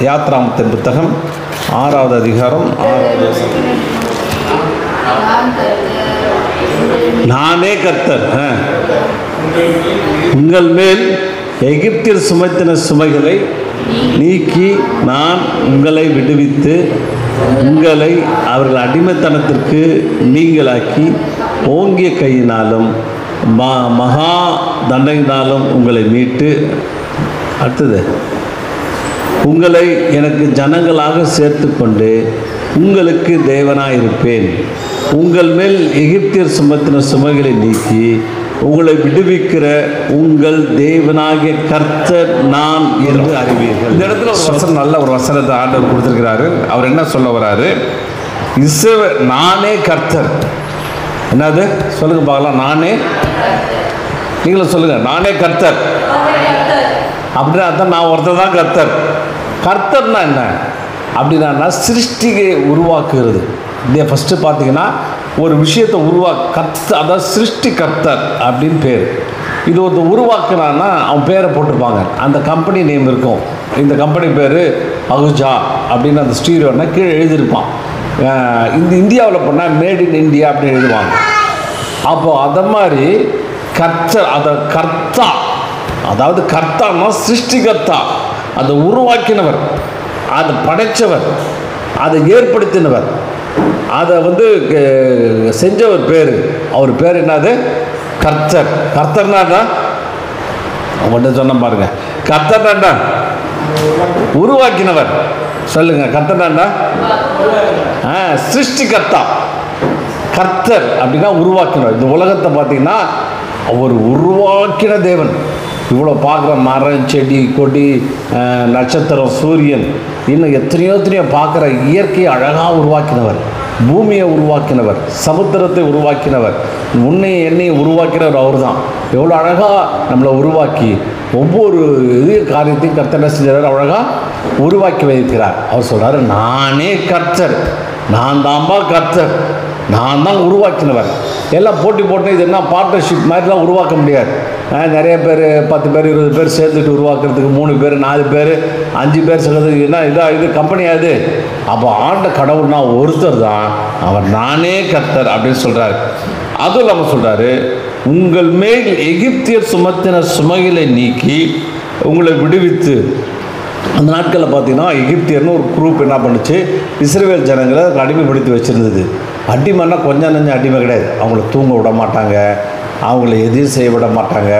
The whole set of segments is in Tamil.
யாத்ராமத்தின் புத்தகம் 6வது அதிகாரம் 6வது வசனம். நானே கர்த்தர், உங்கள் மேல் எகிப்தில் சுமத்தின சுமைகளை நீக்கி நான் உங்களை விடுவித்து உங்களை அவர்கள் அடிமைத்தனத்திற்கு நீங்களாக்கி ஓங்கிய கையினாலும் மகா தண்டையினாலும் உங்களை மீட்டு, அடுத்தது, உங்களை எனக்கு ஜனங்களாக சேர்த்து கொண்டு உங்களுக்கு தேவனாயிருப்பேன். உங்கள் மேல் எகிப்தியர் சுமத்தின சுமைகளை நீக்கி உங்களை விடுவிக்கிற உங்கள் தேவனாகிய கர்த்தர் நான் என்று அறிவீர்கள். இந்த இடத்துல ஒரு வசனம், நல்ல ஒரு வசனத்தை ஆண்டவர் கொடுத்துருக்கிறாரு. அவர் என்ன சொல்ல வர்றாரு? நானே கர்த்தர். என்னது சொல்லுங்க பார்க்கலாம். நானே, நீங்களும் சொல்லுங்க, நானே கர்த்தர். அப்படின்னா அதான் நான் ஒருத்தர் தான் கர்த்தர். கர்த்தர்னா என்ன அப்படின்னா சிருஷ்டியை உருவாக்குகிறது. இதே ஃபஸ்ட்டு பார்த்தீங்கன்னா ஒரு விஷயத்தை அதாவது சிருஷ்டி கர்த்தர் அப்படின்னு பேர். இது ஒருத்தர் உருவாக்குனான்னா அவன் பேரை போட்டிருப்பாங்க, அந்த கம்பெனி நேம் இருக்கும். இந்த கம்பெனி பேர் அகுஜா அப்படின்னு அந்த ஸ்டீரியோன்னா கீழே எழுதியிருப்பான். இந்த இந்தியாவில் போனால் மேட் இன் இந்தியா அப்படின்னு எழுதுவாங்க. அப்போது அதை மாதிரி கர்த்தர், அதை கர்த்தா, அதாவது கர்த்தான்னா சிருஷ்டிகர்த்தா, அதை உருவாக்கினவர், அதை படைத்தவர், அதை ஏற்படுத்தினவர், அதை செஞ்சவர் பேர். அவர் பேர் என்னது? கர்த்தர். கர்த்தர்னா அவங்கள்ட்ட சொன்ன பாருங்க, கர்த்தர்னா உருவாக்கினவர். சொல்லுங்க, கர்த்தர்னா சிருஷ்டிகர்த்தா. கர்த்தர் அப்படின்னா உருவாக்கினவர். இந்த உலகத்தை பார்த்தீங்கன்னா அவர் உருவாக்கின தேவன். இவ்வளோ பார்க்குற மரம், செடி, கொடி, நட்சத்திரம், சூரியன், இன்னும் எத்தனையோ பார்க்குற இயற்கையை அழகாக உருவாக்கினவர். பூமியை உருவாக்கினவர், சமுத்திரத்தை உருவாக்கினவர், உன்னையும் என்னையும் உருவாக்கினவர் அவர் தான். எவ்வளோ அழகாக நம்மளை உருவாக்கி ஒவ்வொரு காரியத்தையும் கர்த்தர் செஞ்சார், அழகாக உருவாக்கி வைக்கிறார். அவர் சொல்கிறார், நானே கர்த்தர், நான் தான்பா கர்த்தர், நான் தான் உருவாக்கினவர். எல்லாம் போட்டு இது என்ன பார்ட்னர்ஷிப் மாதிரிலாம் உருவாக்க முடியாது. நிறைய பேர் 10 பேர் 20 பேர் சேர்ந்துட்டு உருவாக்குறதுக்கு 3 பேர் 4 பேர் 5 பேர் சேர்ந்ததுக்கு என்ன இது கம்பெனியாது? அப்போ ஆண்ட கடவுள்னா ஒருத்தர் தான், அவர் நானே கர்த்தர் அப்படின்னு சொல்கிறார். அதுவும் இல்லாமல் சொல்கிறாரு, உங்கள் மேல் எகிப்தியர் சுமத்தின சுமைகளை நீக்கி உங்களை விடுவித்து. அந்த நாட்களில் பார்த்தீங்கன்னா எகிப்தியர்னு ஒரு குரூப் என்ன பண்ணுச்சு, இஸ்ரவேல் ஜனங்களை அடிமைப்படுத்தி வச்சுருந்தது. அடிமைன்னா கொஞ்சம் நஞ்சம் அடிமை கிடையாது. அவங்கள தூங்க விட மாட்டாங்க, அவங்கள எதையும் செய்ய விட மாட்டாங்க.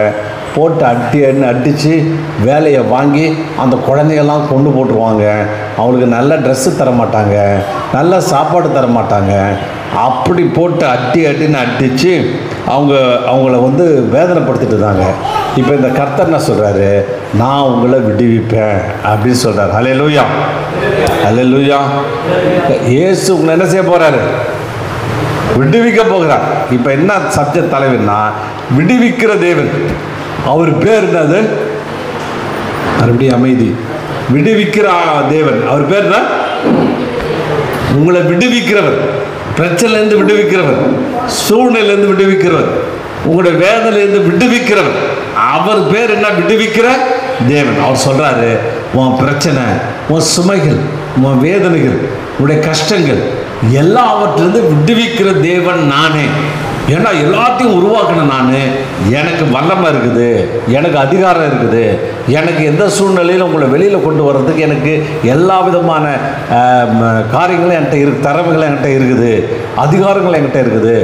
போட்டு அடித்து வேலையை வாங்கி அந்த குழந்தைகள்லாம் கொண்டு போட்டுருவாங்க. அவங்களுக்கு நல்ல ட்ரெஸ்ஸு தர மாட்டாங்க, நல்ல சாப்பாடு தர மாட்டாங்க. அப்படி போட்டு அடின்னு அடித்து அவங்கள வேதனைப்படுத்திட்டு இருந்தாங்க. இப்போ இந்த கர்த்தர் என்ன சொல்கிறாரு? நான் உங்களை விடுவிப்பேன் அப்படின்னு சொல்கிறார். ஹல்லேலூயா, ஹல்லேலூயா. இயேசு உங்களை என்ன செய்ய போகிறாரு? விடுவிக்க போகிறார். இப்போ என்ன சப்ஜெக்ட் தலைவன்னா விடுவிக்கிற தேவன். அவர் பேர் என்னது? மறுபடியும் அமைதி. விடுவிக்கிற தேவன். அவர் பேர் என்ன? உங்களை விடுவிக்கிறவர், பிரச்சனையிலேருந்து விடுவிக்கிறவர், சூழ்நிலையிலேருந்து விடுவிக்கிறவர், உங்களுடைய வேதனையிலேருந்து விடுவிக்கிறவர். அவர் பேர் என்ன? விடுவிக்கிற தேவன். அவர் சொல்கிறாரு, உன் பிரச்சனை, உன் சுமைகள், உன் வேதனைகள், உன்னுடைய கஷ்டங்கள் எல்லாவற்றிலிருந்து விடுவிக்கிற தேவன் நானே. ஏன்னா எல்லாத்தையும் உருவாக்கணும் நான். எனக்கு வல்லமை இருக்குது, எனக்கு அதிகாரம் இருக்குது, எனக்கு எந்த சூழ்நிலையில் உங்களை வெளியில் கொண்டு வர்றதுக்கு எனக்கு எல்லா விதமான காரியங்களும் என்கிட்ட இருக்குது, திறமைகளும் என்கிட்ட இருக்குது, அதிகாரங்கள் என்கிட்ட இருக்குது.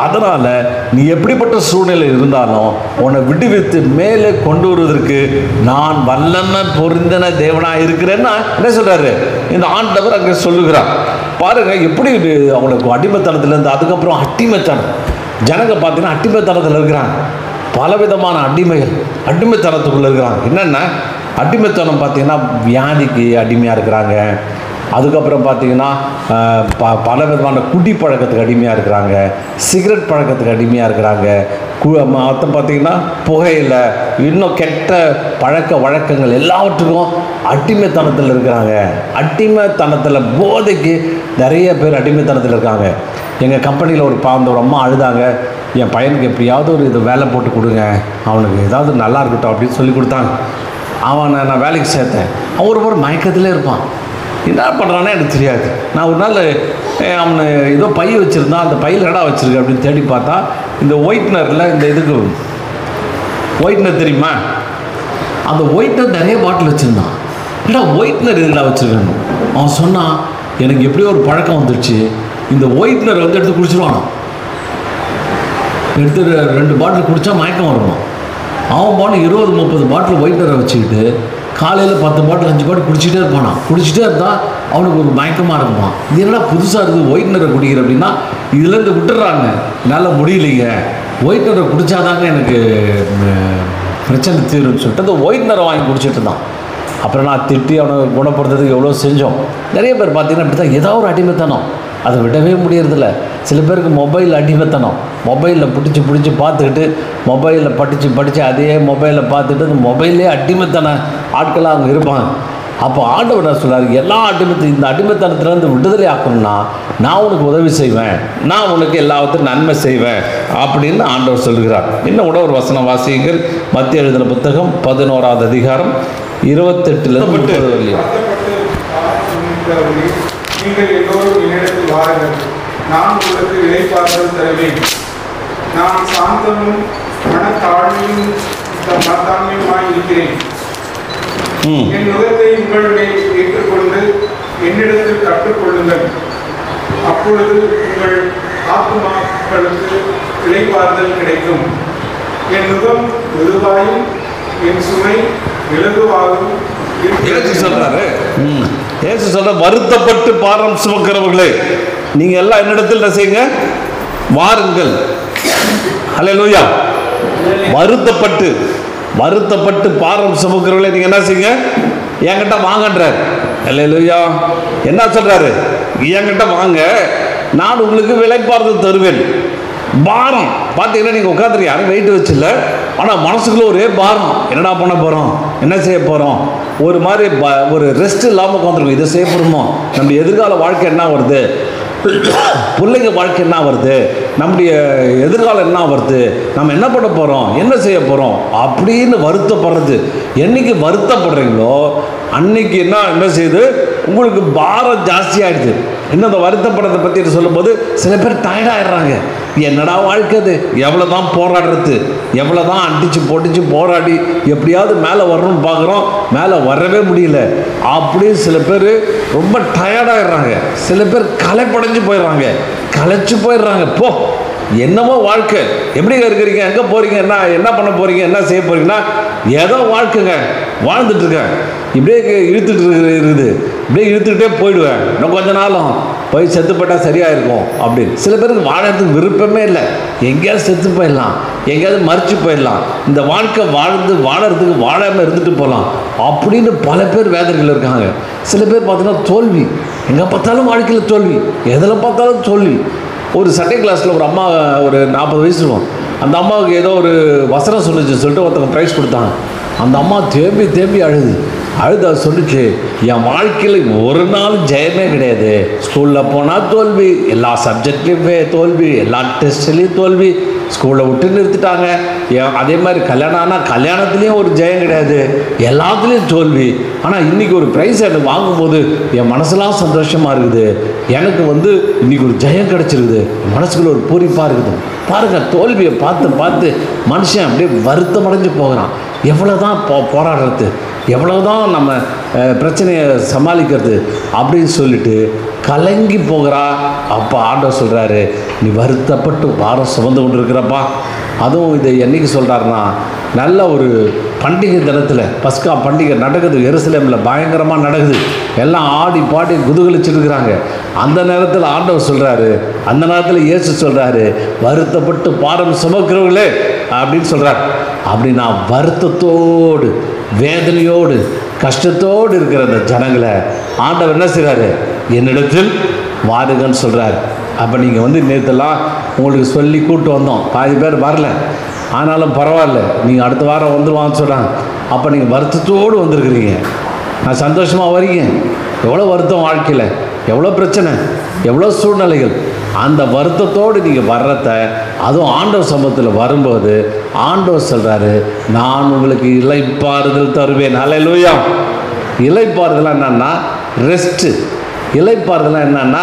அதனால் நீ எப்படிப்பட்ட சூழ்நிலை இருந்தாலும் உன்னை விடுவித்து மேலே கொண்டு வருவதற்கு நான் வல்லமை பொருந்தின தேவனாக இருக்கிறேன்னா என்ன சொல்கிறாரு இந்த ஆண்டவர் அங்கே சொல்லுகிறார். பாருங்கள் எப்படி அவங்களுக்கு அடிமைத்தனத்துலேருந்து, அதுக்கப்புறம் அடிமைத்தனம். ஜனங்க பார்த்தீங்கன்னா அடிமைத்தனத்தில் இருக்கிறாங்க. பலவிதமான அடிமைத்தனத்துக்குள்ளே இருக்கிறாங்க. என்னென்ன அடிமைத்தனம் பார்த்தீங்கன்னா, வியாதிக்கு அடிமையாக இருக்கிறாங்க. அதுக்கப்புறம் பார்த்தீங்கன்னா பல விதமான குடி பழக்கத்துக்கு அடிமையாக இருக்கிறாங்க, சிகரெட் பழக்கத்துக்கு அடிமையாக இருக்கிறாங்க, மற்ற பார்த்திங்கன்னா புகையில, இன்னும் கெட்ட பழக்க வழக்கங்கள் எல்லாவற்றுக்கும் அடிமைத்தனத்தில் இருக்கிறாங்க. அடிமைத்தனத்தில் போதைக்கு நிறைய பேர் அடிமைத்தனத்தில் இருக்காங்க. எங்கள் கம்பெனியில் ஒரு அம்மா அழுதாங்க, என் பையனுக்கு எப்படியாவது ஒரு இது வேலை போட்டு கொடுங்க, அவனுக்கு ஏதாவது நல்லா இருக்கட்டும் அப்படின்னு சொல்லி கொடுத்தாங்க. அவனை நான் வேலைக்கு சேர்த்தேன். அவன் ஒரு மயக்கத்திலே இருப்பான். என்ன பண்ணுறானே எனக்கு தெரியாது. நான் ஒரு நாள் அவனை ஏதோ பை வச்சுருந்தான். அந்த பையில் என்னடா வச்சுருக்கேன் அப்படின்னு தேடி பார்த்தா இந்த ஒயிட்னரில் இந்த இதுக்கு ஒயிட்னர் தெரியுமா, அந்த ஒயிட்னர் நிறைய பாட்டில் வச்சுருந்தான். ஏடா ஒயிட்னர் எதுடா வச்சுருக்கேன். அவன் சொன்னான், எனக்கு எப்படியோ ஒரு பழக்கம் வந்துடுச்சு, இந்த ஒயிட்னர் வந்து எடுத்து குடிச்சிருவானோ, எடுத்து 2 பாட்டில் குடித்தா மயக்கம் வருமா. அவன் பாட்டு 20-30 பாட்டில் ஒயிட்னரை வச்சுக்கிட்டு காலையில் 10 பாட்டில் 5 பாட்டில் குடிச்சிட்டே இருப்பானான். குடிச்சிட்டே இருந்தால் அவனுக்கு ஒரு மயக்கமாக இருக்குமா. இது என்னடா புதுசாக இருக்குது ஒயிட்னரை குடிக்கிற அப்படின்னா, இதுலேருந்து விட்டுறாங்க, என்னால் முடியலைங்க, ஒயிட்னரை குடித்தாதாங்க எனக்கு பிரச்சனை தீரும்னு சொல்லிட்டு அந்த ஒயிட்னரை வாங்கி குடிச்சிட்டு இருந்தான். அப்புறம் நான் திட்டி அவனை குணப்படுத்துறதுக்கு எவ்வளோ செஞ்சோம். நிறைய பேர் பார்த்தீங்கன்னா அப்படி தான் ஏதாவது ஒரு அடிமைத்தனம், அதை விடவே முடியறதில்ல. சில பேருக்கு மொபைல் அடிமைத்தனம், மொபைலில் பிடிச்சி பார்த்துக்கிட்டு மொபைலில் படித்து அதே மொபைலில் பார்த்துட்டு அந்த மொபைல்லே அடிமைத்தன ஆட்களாக அவங்க இருப்பாங்க. அப்போ ஆண்டவர் என்ன சொல்கிறார், எல்லா இந்த அடிமைத்தனத்திலேருந்து விடுதலை ஆக்கணும்னா நான் உனக்கு உதவி செய்வேன், நான் உனக்கு எல்லாத்தையும் நன்மை செய்வேன் அப்படின்னு ஆண்டவர் சொல்கிறார். இன்னும் கூட ஒரு வசனம் வாசியுங்கள். மத்திய எழுதின புத்தகம் 11வது அதிகாரம் 28 வரலையும். நீங்கள் எல்லோரும் என்னிடத்தில் வாருங்கள், நான் உங்களுக்கு இளைப்பாறுதல் தருவேன். நான் சாந்தமும் மனத்தாழ்மையும் மனத்தாழ்மையுமாய் இருக்கிறேன். என் நுகத்தை உங்கள் மேல் ஏற்றுக்கொண்டு என்னிடத்தில் கற்றுக்கொள்ளுங்கள், அப்பொழுது உங்கள் ஆத்துமாக்களுக்கு இளைப்பாறுதல் கிடைக்கும். என் நுகம் மெதுவாயும் என் சுமை இலகுவாகவும் சொல்றாரு. ஏசு சொல்ற, வருத்தப்பட்டு பாரம் சுமக்கிறவர்களே நீங்க எல்லாம் என்னிடத்தில் என்ன செய்யுங்க, வாருங்கள். அல்லேலூயா. வருத்தப்பட்டு பாரம் சுமக்கிறவர்களே நீங்க என்ன செய்யுங்க, என்கிட்ட வாங்கன்றார். அல்லேலூயா. என்ன சொல்றாரு, என்கிட்ட வாங்க, நான் உங்களுக்கு விலைப்பாறுதல் தருவேன். பாரம் பார்த்தீங்கன்னா நீங்கள் உட்காந்துருக்கு, யாரும் வெயிட் வச்சில்ல, ஆனால் மனசுக்குள்ளே ஒரே பாரம். என்னடா பண்ண போகிறோம், என்ன செய்ய போகிறோம், ஒரு மாதிரி ஒரு ரெஸ்ட் இல்லாமல் உட்காந்துருக்கோம். இதை செய்ய போகிறோமோ, நம்ம எதிர்கால வாழ்க்கை என்ன வருது, பிள்ளைங்க வாழ்க்கை என்ன வருது, நம்முடைய எதிர்காலம் என்ன வருது, நம்ம என்ன பண்ண போகிறோம், என்ன செய்ய போகிறோம் அப்படின்னு வருத்தப்படுறது. என்னைக்கு வருத்தப்படுறீங்களோ அன்னைக்கு என்ன செய்யுது, உங்களுக்கு பாரம் ஜாஸ்தி ஆகிடுது. இன்னும் அந்த வருத்தப்படுறதை பற்றி சொல்லும்போது சில பேர் டயர்டாகிடுறாங்க. என்னடா வாழ்க்கை, அது எவ்வளோ தான் போராடுறது, எவ்வளோ தான் அடித்து போராடி எப்படியாவது மேலே வரணும்னு பார்க்குறோம், மேலே வரவே முடியல. அப்படின்னு சில பேர் ரொம்ப டயர்டாகிடுறாங்க. சில பேர் களைப்படைஞ்சு போயிடுறாங்க, களைச்சு போயிடுறாங்க. போ, என்னமோ வாழ்க்கை, எப்படிங்க இருக்கிறீங்க, எங்கே போகிறீங்க, என்ன பண்ண போகிறீங்க, என்ன செய்ய போகிறீங்கன்னா, ஏதோ வாழ்க்கைங்க வாழ்ந்துட்டுருக்கேன், இப்படியே இழுத்துட்டு இருக்குது, இப்படியே இழுத்துக்கிட்டே போயிடுவேன், இன்னும் கொஞ்ச நாளும் போய் செத்து போட்டால் சரியாக இருக்கும் அப்படின்னு. சில பேருக்கு வாழறதுக்கு விருப்பமே இல்லை, எங்கேயாவது செத்து போயிடலாம், எங்கேயாவது மறித்து போயிடலாம், இந்த வாழ்க்கை வாழறதுக்கு வாழாமல் இருந்துட்டு போகலாம் அப்படின்னு பல பேர் வேதனைகள் இருக்காங்க. சில பேர் பார்த்தீங்கன்னா தோல்வி, எங்கே பார்த்தாலும் வாழ்க்கையில் தோல்வி, எதில் பார்த்தாலும் தோல்வி. ஒரு சண்டே கிளாஸில் ஒரு அம்மா, ஒரு 40 வயசு இருக்கும், அந்த அம்மாவுக்கு ஏதோ ஒரு வசனம் சொல்லிச்சு சொல்லிட்டு ஒருத்தவங்க ப்ரைஸ் கொடுத்தாங்க. அந்த அம்மா தேம்பி அழுது அது சொல்லிச்சு, என் வாழ்க்கையில் ஒரு நாள் ஜெயமே கிடையாது, ஸ்கூலில் போனால் தோல்வி, எல்லா சப்ஜெக்ட்லேயும் தோல்வி, எல்லா டெஸ்ட்லேயும் தோல்வி, ஸ்கூலை விட்டு நிறுத்திட்டாங்க, அதே மாதிரி கல்யாணம் ஆனால் கல்யாணத்துலேயும் ஒரு ஜெயம் கிடையாது, எல்லாத்துலேயும் தோல்வி. ஆனால் இன்றைக்கி ஒரு ப்ரைஸ் எனக்கு வாங்கும்போது என் மனசுலாம் சந்தோஷமாக இருக்குது, எனக்கு இன்றைக்கி ஒரு ஜெயம் கிடச்சிருக்குது, மனசுக்குள்ள ஒரு பூரிப்பாக இருக்குது. பாருங்கள், தோல்வியை பார்த்து மனுஷன் அப்படியே வருத்தமடைஞ்சு போகிறான். எவ்வளோ தான் போராடுறது, எவ்வளோ தான் நம்ம பிரச்சனையை சமாளிக்கிறது அப்படின்னு சொல்லிட்டு கலங்கி போகிறா. அப்போ ஆண்டவர் சொல்கிறாரு, நீ வருத்தப்பட்டு பாரம் சுமந்து கொண்டு இருக்கிறப்பா. அதுவும் இதை என்றைக்கு சொல்கிறாருன்னா, நல்ல ஒரு பண்டிகை தினத்தில், பஸ்கா பண்டிகை நடக்குது, எருசலேமில் பயங்கரமாக நடக்குது, எல்லாம் ஆடி பாடி குதூகலிச்சிருக்கிறாங்க. அந்த நேரத்தில் ஆண்டவர் சொல்கிறாரு, அந்த நேரத்தில் இயேசு சொல்கிறாரு, வருத்தப்பட்டு பாரம் சுமக்கிறவர்களே அப்படின்னு சொல்கிறார். அப்படின்னா வருத்தத்தோடு வேதனையோடு கஷ்டத்தோடு இருக்கிற அந்த ஜனங்களை ஆண்டவர் என்ன செய்கிறாரு, என்னிடத்தில் வாருங்கன்னு சொல்கிறார். அப்போ நீங்கள் நேற்றுலாம் உங்களுக்கு சொல்லி கூப்பிட்டு வந்தோம், பாதி பேர் வரல, ஆனாலும் பரவாயில்ல, நீங்கள் அடுத்த வாரம் வந்துடுவான்னு சொல்கிறாங்க. அப்போ நீங்கள் வருத்தத்தோடு வந்திருக்கிறீங்க, நான் சந்தோஷமாக வரீங்க. எவ்வளோ வருத்தம் வாழ்க்கையில், எவ்வளோ பிரச்சனை, எவ்வளோ சூழ்நிலைகள், அந்த வருத்தத்தோடு நீங்கள் வர்றத அதுவும் ஆண்டவர் சமூகத்தில் வரும்போது ஆண்டவர் சொல்கிறாரு, நான் உங்களுக்கு இளைப்பாறுதல் தருவேன். ஹல்லேலூயா. இளைப்பாறுதலாம் என்னன்னா ரெஸ்ட்டு. இளைப்பாறுதலாம் என்னன்னா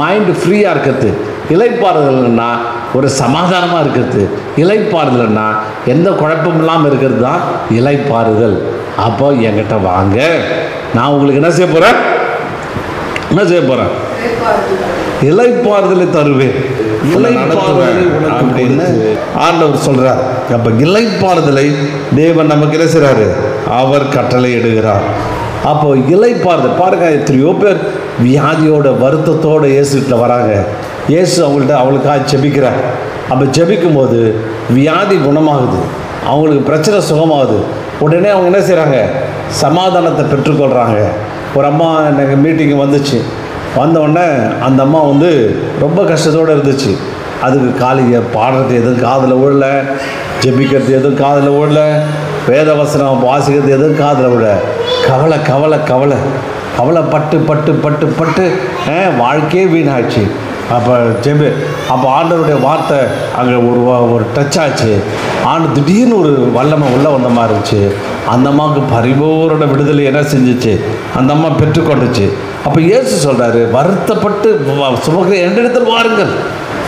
மைண்டு ஃப்ரீயாக இருக்கிறது. இளைப்பாறுதல்னா ஒரு சமாதானமாக இருக்கிறது. இளைப்பாறுதல்னா எந்த குழப்பம் இல்லாமல் இருக்கிறது தான் இளைப்பாறுதல். அப்போ என்கிட்ட வாங்க, நான் உங்களுக்கு என்ன செய்ய போகிறேன்? இளைப்பாறுதலை தருவேன். இளைப்பாறுதலை அப்படின்னு ஆண்டவர் சொல்றார். அப்ப இளைப்பாறுதலை தேவன் நமக்கு என்ன செய்றாரு? அவர் கட்டளை இடுகிறார். அப்போ இளைப்பாறுதல் பாருங்க, எத்தனையோ பேர் வியாதியோட வருத்தத்தோடு இயேசுகிட்ட வராங்க. இயேசு அவளுக்காக ஜெபிக்கிறார். அப்போ ஜெபிக்கும் போது வியாதி குணமாகுது, அவங்களுக்கு பிரச்சனை சுகமாகுது. உடனே அவங்க என்ன செய்கிறாங்க? சமாதானத்தை பெற்றுக்கொள்கிறாங்க. ஒரு அம்மா எனக்கு மீட்டிங்கு வந்துச்சு. வந்தவுடனே அந்த அம்மா ரொம்ப கஷ்டத்தோடு இருந்துச்சு. அதுக்கு காலையை பாடுறது எதுவும் காதில் விடல, ஜெபிக்கிறது எதுவும் காதில் விடல, வேதவசனம் வாசிக்கிறது எதுவும் காதில் விட. கவலை கவலை கவலை கவலைப்பட்டு பட்டு பட்டு பட்டு வாழ்க்கையே வீணாச்சு. அப்போ ஆண்டவருடைய வார்த்தை அங்கே ஒரு டச் ஆச்சு. திடீர்னு ஒரு வல்லமை உள்ளே வந்த மாதிரி இருந்துச்சு. அந்த அம்மாவுக்கு பரிபூரண விடுதலை என்ன செஞ்சிச்சு? அந்த அம்மா பெற்றுக்கொண்டுச்சு. அப்போ இயேசு சொல்கிறாரு, வருத்தப்பட்டு சுமக்கிற என்னிடத்தில் வாருங்கள்.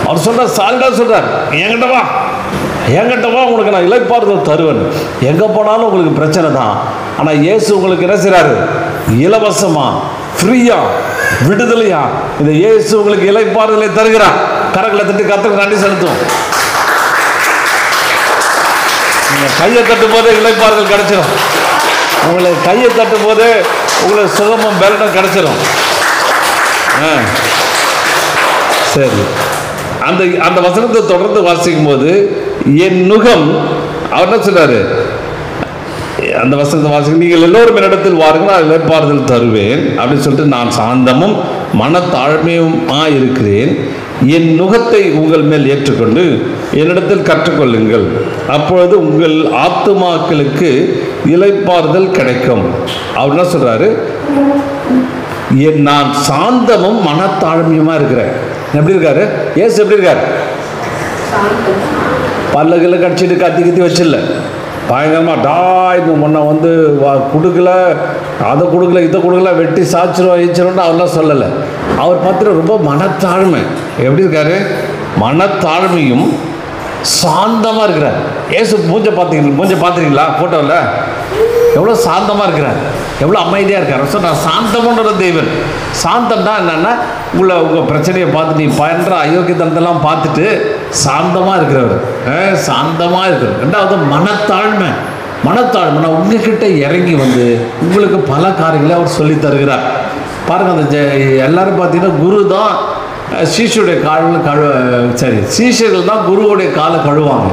அவர் சொல்கிறார், சாலிடா சொல்கிறார், என்கிட்ட வா, உங்களுக்கு நான் இளைப்பாறுதல் தருவேன். எங்கே போனாலும் உங்களுக்கு பிரச்சனை தான். ஆனால் இயேசு உங்களுக்கு என்ன செய்கிறாரு? இலவசமாக, ஃப்ரீயாக, விடுதலையா இந்த இயேசு உங்களுக்கு இளைப்பாறுதலை தருகிறார். கரங்களை தட்டி கர்த்தருக்கு நன்றி செலுத்துவோம். நீங்கள் கையை தட்டும் போதே இளைப்பாறுதல் கிடைச்சிடும். உங்களுக்கு கையை தட்டும் போதே உங்களுக்கு சுகமும் பலனும் கிடைச்சிடும். சரி, அந்த வசனத்தை தொடர்ந்து வாசிக்கும் போது என் நுகம், அவர் என்ன சொல்றாரு? அந்த வசனத்தை வாசிக்க, நீங்கள் எல்லோரும் என்னிடத்தில் வாருங்கள், நான் இளைப்பாறுதல் தருவேன் அப்படின்னு சொல்லிட்டு, நான் சாந்தமும் மனத்தாழ்மையுமா இருக்கிறேன். என் நுகத்தை உங்கள் மேல் ஏற்றுக்கொண்டு என்னிடத்தில் கற்றுக்கொள்ளுங்கள், அப்பொழுது உங்கள் ஆத்துமாக்களுக்கு இளைப்பாறுதல் கிடைக்கும். அவர் என்ன சொல்றாரு? நான் சாந்தமும் மனத்தாழ்மையுமா இருக்கிறேன். எப்படி இருக்காரு இயேசு? எப்படி இருக்காரு? பல்லகில் கடிச்சிட்டு கத்தி வச்சிடல, பயங்கரமாக டாய்னு முன்ன கொடுக்கல, அதை கொடுக்கல, இதை கொடுக்கல, வெட்டி சாய்ச்சிரும் ஈச்சிரும்னு அவர்லாம் சொல்லலை. அவர் பார்த்துட்டு ரொம்ப மனத்தாழ்மை. எப்படி இருக்காரு? மனத்தாழ்மையும் சாந்தமாக இருக்கிறார். ஏசு மூஞ்ச பார்த்துருக்கீங்களா? ஃபோட்டோவில் எவ்வளோ சாந்தமாக இருக்கிறார், எவ்வளோ அமைதியாக இருக்கார். ஸோ நான் சாந்தமன்ற தெய்வன். சாந்தம்னா என்னென்னா, உங்கள் பிரச்சனையை பார்த்து நீ பண்ணுற அயோக்கியத்தனத்தெல்லாம் பார்த்துட்டு சாந்தமாக இருக்கிறவர், சாந்தமாக இருக்கிறவர். ரெண்டாவது மனத்தாழ்மை. மனத்தாழ்மைனா உங்ககிட்ட இறங்கி உங்களுக்கு பல காரியங்களை அவர் சொல்லி தருகிறார். பாருங்கள், அந்த எல்லோரும் பார்த்தீங்கன்னா குரு தான் சீஷருடைய காலில் சீஷர்கள் தான் குருவுடைய காலை கழுவாங்க.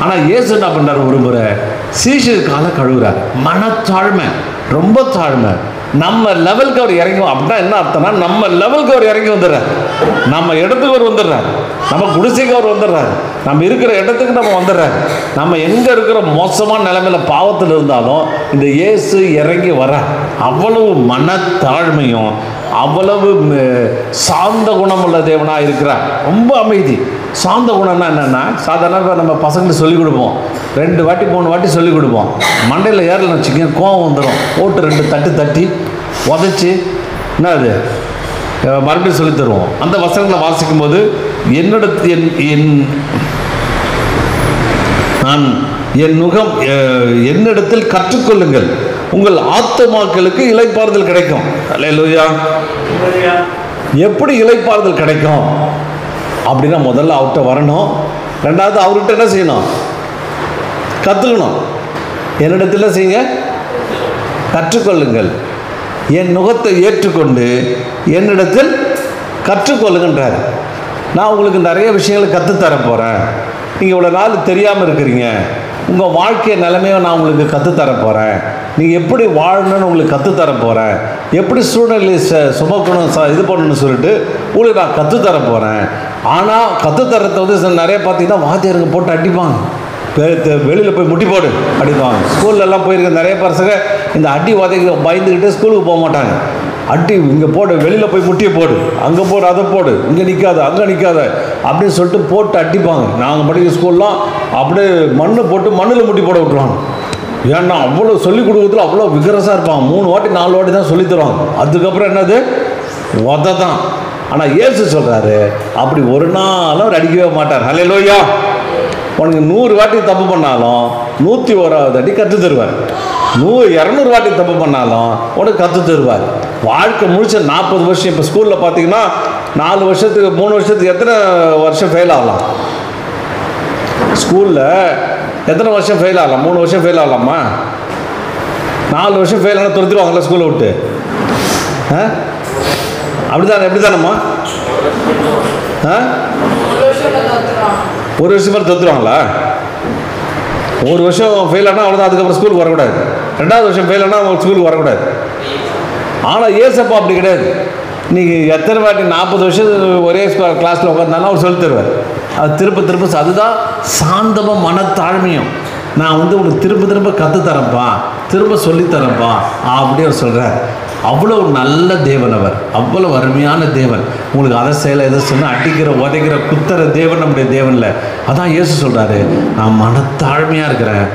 ஆனால் இயேசு என்ன பண்ணுறாரு? ஒரு முறை சீஷர் காலை கழுவுறார். மனத்தாழ்மை, ரொம்ப தாழ்மை. நம்ம லெவலுக்கு அவர் இறங்கி, அப்படின்னா என்ன அர்த்தம்னா, நம்ம லெவலுக்கு அவர் இறங்கி வந்துடுறார். நம்ம இடத்துக்கு அவர் வந்துடுறார். நம்ம குடிசைக்கு அவர் வந்துடுறாரு. நம்ம இருக்கிற இடத்துக்கு நம்ம வந்துடுறாரு. நம்ம எங்கே இருக்கிற மோசமான நிலைமையில் பாவத்தில் இருந்தாலும் இந்த இயேசு இறங்கி வர அவ்வளவு மனத்தாழ்மையும் அவ்வளவு சாந்த குணமுள்ள தேவனாக இருக்கிறார். ரொம்ப அமைதி. சாந்த குணம்னா என்னென்னா, சாதாரண நம்ம பசங்களுக்கு சொல்லிக் கொடுப்போம், 2 வாட்டி 3 வாட்டி சொல்லிக் கொடுப்போம். மண்டையில் ஏறலன்னு வச்சுக்கோங்க, கோவம் வந்துடும். போட்டு 2 தட்டு தட்டி உதச்சி என்ன அது மறுபடியும் சொல்லி தருவோம். அந்த வசனங்களை வாசிக்கும் போது என் நுகம் என்னிடத்தில் கற்றுக்கொள்ளுங்கள், உங்கள் ஆத்துமாக்களுக்கு இளைப்பாறுதல் கிடைக்கும். அல்லேலூயா. எப்படி இளைப்பாறுதல் கிடைக்கும் அப்படின்னா, முதல்ல அவர்கிட்ட வரணும். ரெண்டாவது அவர்கிட்ட என்ன செய்யணும்? கற்றுக்கணும். என்னிடத்தில் செய்யுங்க, கற்றுக்கொள்ளுங்கள். என் நுகத்தை ஏற்றுக்கொண்டு என்னிடத்தில் கற்றுக்கொள்ளுங்கன்றார். நான் உங்களுக்கு நிறைய விஷயங்களை கற்றுத்தர போகிறேன். நீங்கள் இவ்வளோ நாள் தெரியாமல் இருக்கிறீங்க. உங்கள் வாழ்க்கை நிலைமையை நான் உங்களுக்கு கற்றுத்தர போகிறேன். நீங்கள் எப்படி வாழணும்னு உங்களுக்கு கற்றுத்தர போகிறேன். எப்படி சூழ்நிலையை சுமக்கணும், இது பண்ணணும்னு சொல்லிட்டு உங்களுக்கு நான் கற்றுத்தர போகிறேன். ஆனால் கற்றுத்தரத்தை நிறைய பார்த்தீங்கன்னா வாத்தியாருங்க போட்டு அடிப்பாங்க. வெளியில் போய் முட்டி போடு அடிப்பாங்க. ஸ்கூல்லலாம் போயிருக்க நிறைய பசங்க இந்த அடி உதைக்கு பயந்துக்கிட்டு ஸ்கூலுக்கு போக மாட்டாங்க. அடி இங்கே போடு, வெளியில் போய் முட்டியை போடு, அங்கே போடு, அதை போடு, இங்கே நிற்காத, அங்கே நிற்காத அப்படின்னு சொல்லிட்டு போட்டு அடிப்பாங்க. நாங்கள் படிக்கிற ஸ்கூல்லாம் அப்படியே மண்ணை போட்டு மண்ணில் முட்டி போட விட்டுருவாங்க. ஏன்னா அவ்வளோ சொல்லிக் கொடுக்குறதுல அவ்வளோ விகரஸாக இருப்பாங்க. 3 வாட்டி 4 வாட்டி தான் சொல்லித் தருவாங்க. அதுக்கப்புறம் என்னது உத தான். ஆனால் இயேசு சொல்கிறாரு அப்படி ஒரு நாளும் அடிக்கவே மாட்டார். ஹல்லேலூயா. உனக்கு 100 வாட்டி தப்பு பண்ணாலும் 101வது அடி கற்றுத் தருவார். 200 வாட்டி தப்பு பண்ணாலும் உனக்கு கற்றுத் தருவார். வாழ்க்கை முடிச்ச 40 வருஷம். இப்போ ஸ்கூலில் பார்த்தீங்கன்னா 4 வருஷத்துக்கு 3 வருஷத்துக்கு எத்தனை வருஷம் ஃபெயில் ஆகலாம்? ஸ்கூலில் எத்தனை வருஷம் ஃபெயில் ஆகலாம்? 3 வருஷம் ஃபெயில் ஆகலாமா? 4 வருஷம் ஃபெயில் ஆனால் துரத்திடுவாங்களா ஸ்கூலை விட்டு? அப்படிதானே? எப்படி தானம்மா? ஒரு வருஷம் மாதிரி தத்துருவாங்களா? 1 வருஷம் ஃபெயில் ஆனால் அவ்வளோதான், அதுக்கப்புறம் ஸ்கூலுக்கு வரக்கூடாது. 2வது வருஷம் ஃபெயில் ஆனால் அவங்க ஸ்கூலுக்கு வரக்கூடாது. ஆனால் ஏசப்பா அப்படி கிடையாது. நீங்கள் எத்தனை வாட்டி 40 வருஷம் ஒரே கிளாஸில் உட்காந்தாலும் அவர் சொல்லி தருவார். அது திரும்ப அதுதான் சாந்தமும் மனத்தாழ்மையும். நான் உனக்கு திரும்ப கற்றுத்தரேன்ப்பா, திரும்ப சொல்லித்தரேன்ப்பா அப்படியே அவர் சொல்கிறார். அவ்வளோ நல்ல தேவன் அவர், அவ்வளோ அருமையான தேவன். உங்களுக்கு அதை செய்யலை எதை சொன்னால் அடிக்கிற உதைக்கிற குத்துற தேவன் நம்முடைய தேவனில். அதான் இயேசு சொல்கிறாரு, நான் மனத்தாழ்மையாக இருக்கிறேன்,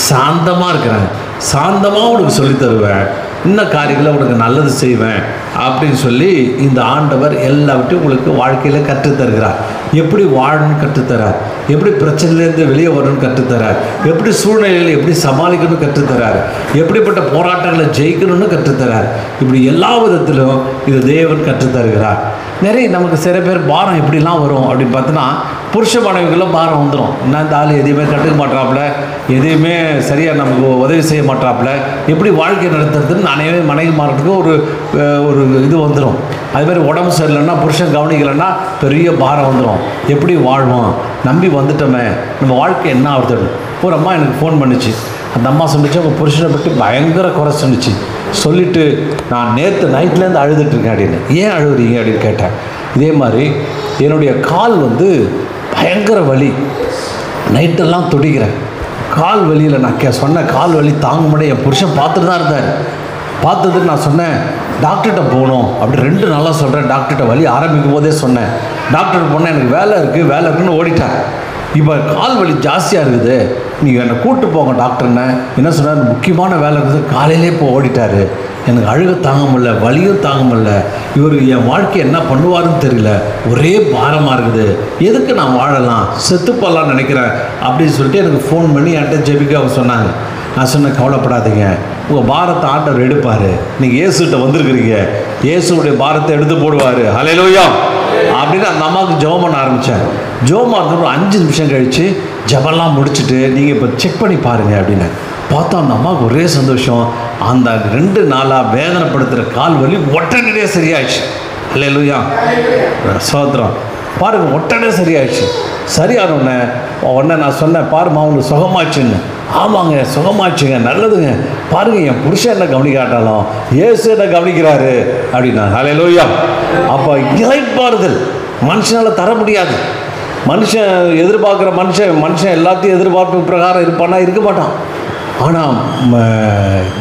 சாந்தமாக இருக்கிறேன், சாந்தமாக உனக்கு சொல்லித் தருவேன், இன்னும் காரியங்களை உனக்கு நல்லது செய்வேன் அப்படின்னு சொல்லி இந்த ஆண்டவர் எல்லாவற்றையும் உங்களுக்கு வாழ்க்கையில் கற்றுத்தருகிறார். எப்படி வாழணும்னு கற்றுத்தரார், எப்படி பிரச்சனையிலேருந்து வெளியே வரணும்னு கற்றுத்தரார், எப்படி சூழ்நிலையில் எப்படி சமாளிக்கணும்னு கற்றுத்தரார், எப்படிப்பட்ட போராட்டங்களை ஜெயிக்கணும்னு கற்றுத்தரார். இப்படி எல்லா விதத்திலும் இது தேவன் கற்றுத்தருகிறார். நிறைய நமக்கு சில பேர் பாரம் எப்படிலாம் வரும் அப்படின்னு பார்த்தோன்னா, புருஷ மனைவிகளும் பாரம் வந்துடும். என்ன இந்த ஆள் எதையுமே கற்றுக்க மாட்டாப்புல, எதையுமே சரியாக நமக்கு உதவி செய்ய மாட்டாப்புல, எப்படி வாழ்க்கை நடத்துறதுன்னு நானே மனைவி மாறதுக்கு ஒரு இது வந்துடும். அதுமாதிரி உடம்பு சரியில்லைன்னா, புருஷன் கவனிக்கலைன்னா பெரிய பாரம் வந்துடும். எப்படி வாழ்வோம்? நம்பி வந்துட்டோமே, நம்ம வாழ்க்கை என்ன ஆகுது? ஒரு அம்மா எனக்கு ஃபோன் பண்ணிச்சு. அந்த அம்மா சொன்னிச்சு, அவங்க புருஷனை பற்றி பயங்கர குறை சொன்னிச்சு. சொல்லிவிட்டு நான் நேற்று நைட்லேருந்து அழுதுட்டுருக்கேன் அப்படின்னு. ஏன் அழுகுறீங்க அப்படின்னு கேட்டேன். இதே மாதிரி என்னுடைய கால் பயங்கர வலி, நைட்டெல்லாம் துடிக்கிறேன். கால் வலியில் நான் சொன்ன கால் வலி தாங்க முடியாது. என் புருஷன் பார்த்துட்டு தான் இருந்தார். பார்த்ததுக்கு நான் சொன்னேன் டாக்டர்கிட்ட போகணும் அப்படி 2 நாளாக சொல்கிறேன். டாக்டர்கிட்ட வலி ஆரம்பிக்கும் போதே சொன்னேன். டாக்டர் போனால் எனக்கு வேலை இருக்குன்னு ஓடிட்டேன். இப்போ கால் வலி ஜாஸ்தியாக இருக்குது, நீங்கள் என்னை கூப்பிட்டு போங்க டாக்டர்னு. என்ன சொன்னார், முக்கியமான வேலை இருக்குது, காலையிலே இப்போ ஓடிட்டார். எனக்கு அழுக தாங்க முடியல, வலியும் தாங்க முடியல. இவர் என் வாழ்க்கை என்ன பண்ணுவாருன்னு தெரியல, ஒரே பாரமாக இருக்குது, எதுக்கு நான் வாழலாம், செத்துப்போலான்னு நினைக்கிறேன் அப்படின்னு சொல்லிட்டு எனக்கு ஃபோன் பண்ணி என்கிட்ட ஜெபிக்க அவங்க சொன்னாங்க. நான் சொன்னேன், கவலைப்படாதீங்க, உங்கள் பாரத்தை ஆண்டவர் எடுப்பார். நீங்கள் இயேசுகிட்ட வந்திருக்கிறீங்க, இயேசுடைய பாரத்தை எடுத்து போடுவார். ஹல்லேலூயா அப்படின்னு அந்த அம்மாவுக்கு ஜெபம் பண்ண ஆரம்பித்தேன். ஜெபம் பண்ணுறது ஒரு 5 நிமிஷம் கழித்து ஜெபம்லாம் முடிச்சுட்டு நீங்கள் இப்போ செக் பண்ணி பாருங்கள் அப்படின்னு பார்த்தா அந்த அம்மாவுக்கு ஒரே சந்தோஷம். அந்த 2 நாளாக வேதனைப்படுத்துகிற கால் வலி உடனடியே சரியாயிடுச்சு. ஹல்லேலூயா சோத்திரம். பாருங்கள், உடனே சரியாயிடுச்சு. சரியானோடனே நான் சொன்னேன், பாருமா உங்களுக்கு சுகமாச்சுன்னு. ஆமாங்க, சுகமாச்சுங்க, நல்லதுங்க. பாருங்கள், என் புருஷன் என்ன கவனிக்காட்டாலும் இயேசு என்ன கவனிக்கிறாரு அப்படின்னா. ஹல்லேலூயா. அப்போ இளைப்பாறுதல் மனுஷனால் தர முடியாது. மனுஷன் எதிர்பார்க்குற மனுஷன் எல்லாத்தையும் எதிர்பார்ப்பு பிரகாரம் இருப்பானா? இருக்க மாட்டான். ஆனால்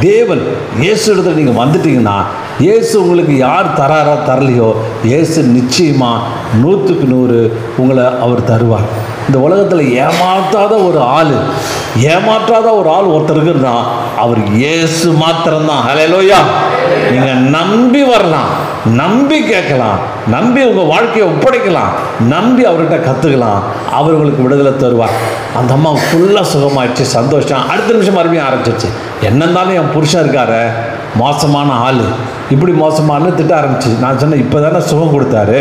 தேவன் இயேசு இடத்துல நீங்கள் வந்துட்டீங்கன்னா, இயேசு உங்களுக்கு யார் தராரோ தரலையோ, இயேசு நிச்சயமாக 100க்கு 100 உங்களை அவர் தருவார். இந்த உலகத்தில் ஏமாற்றாத ஒரு ஆள் ஒருத்தர் இருக்குன்னா அவர் இயேசு மாத்திரம்தான். ஹல்லேலூயா. நீங்கள் நம்பி வரலாம், நம்பி கேட்கலாம், நம்பி உங்கள் வாழ்க்கையை ஒப்படைக்கலாம், நம்பி அவர்கிட்ட கற்றுக்கலாம், அவர் உங்களுக்கு விடுதலை தருவார். அந்த அம்மா ஃபுல்லாக சுகமாகிடுச்சு, சந்தோஷம். அடுத்த நிமிஷம் மறுபடியும் ஆரம்பிச்சிருச்சு. என்னந்தாலும் என் புருஷன் இருக்காரு, மோசமான ஆள், இப்படி மோசமானு திட்ட ஆரம்பிச்சு. நான் சொன்னேன், இப்போ தானே சுகம் கொடுத்தாரு,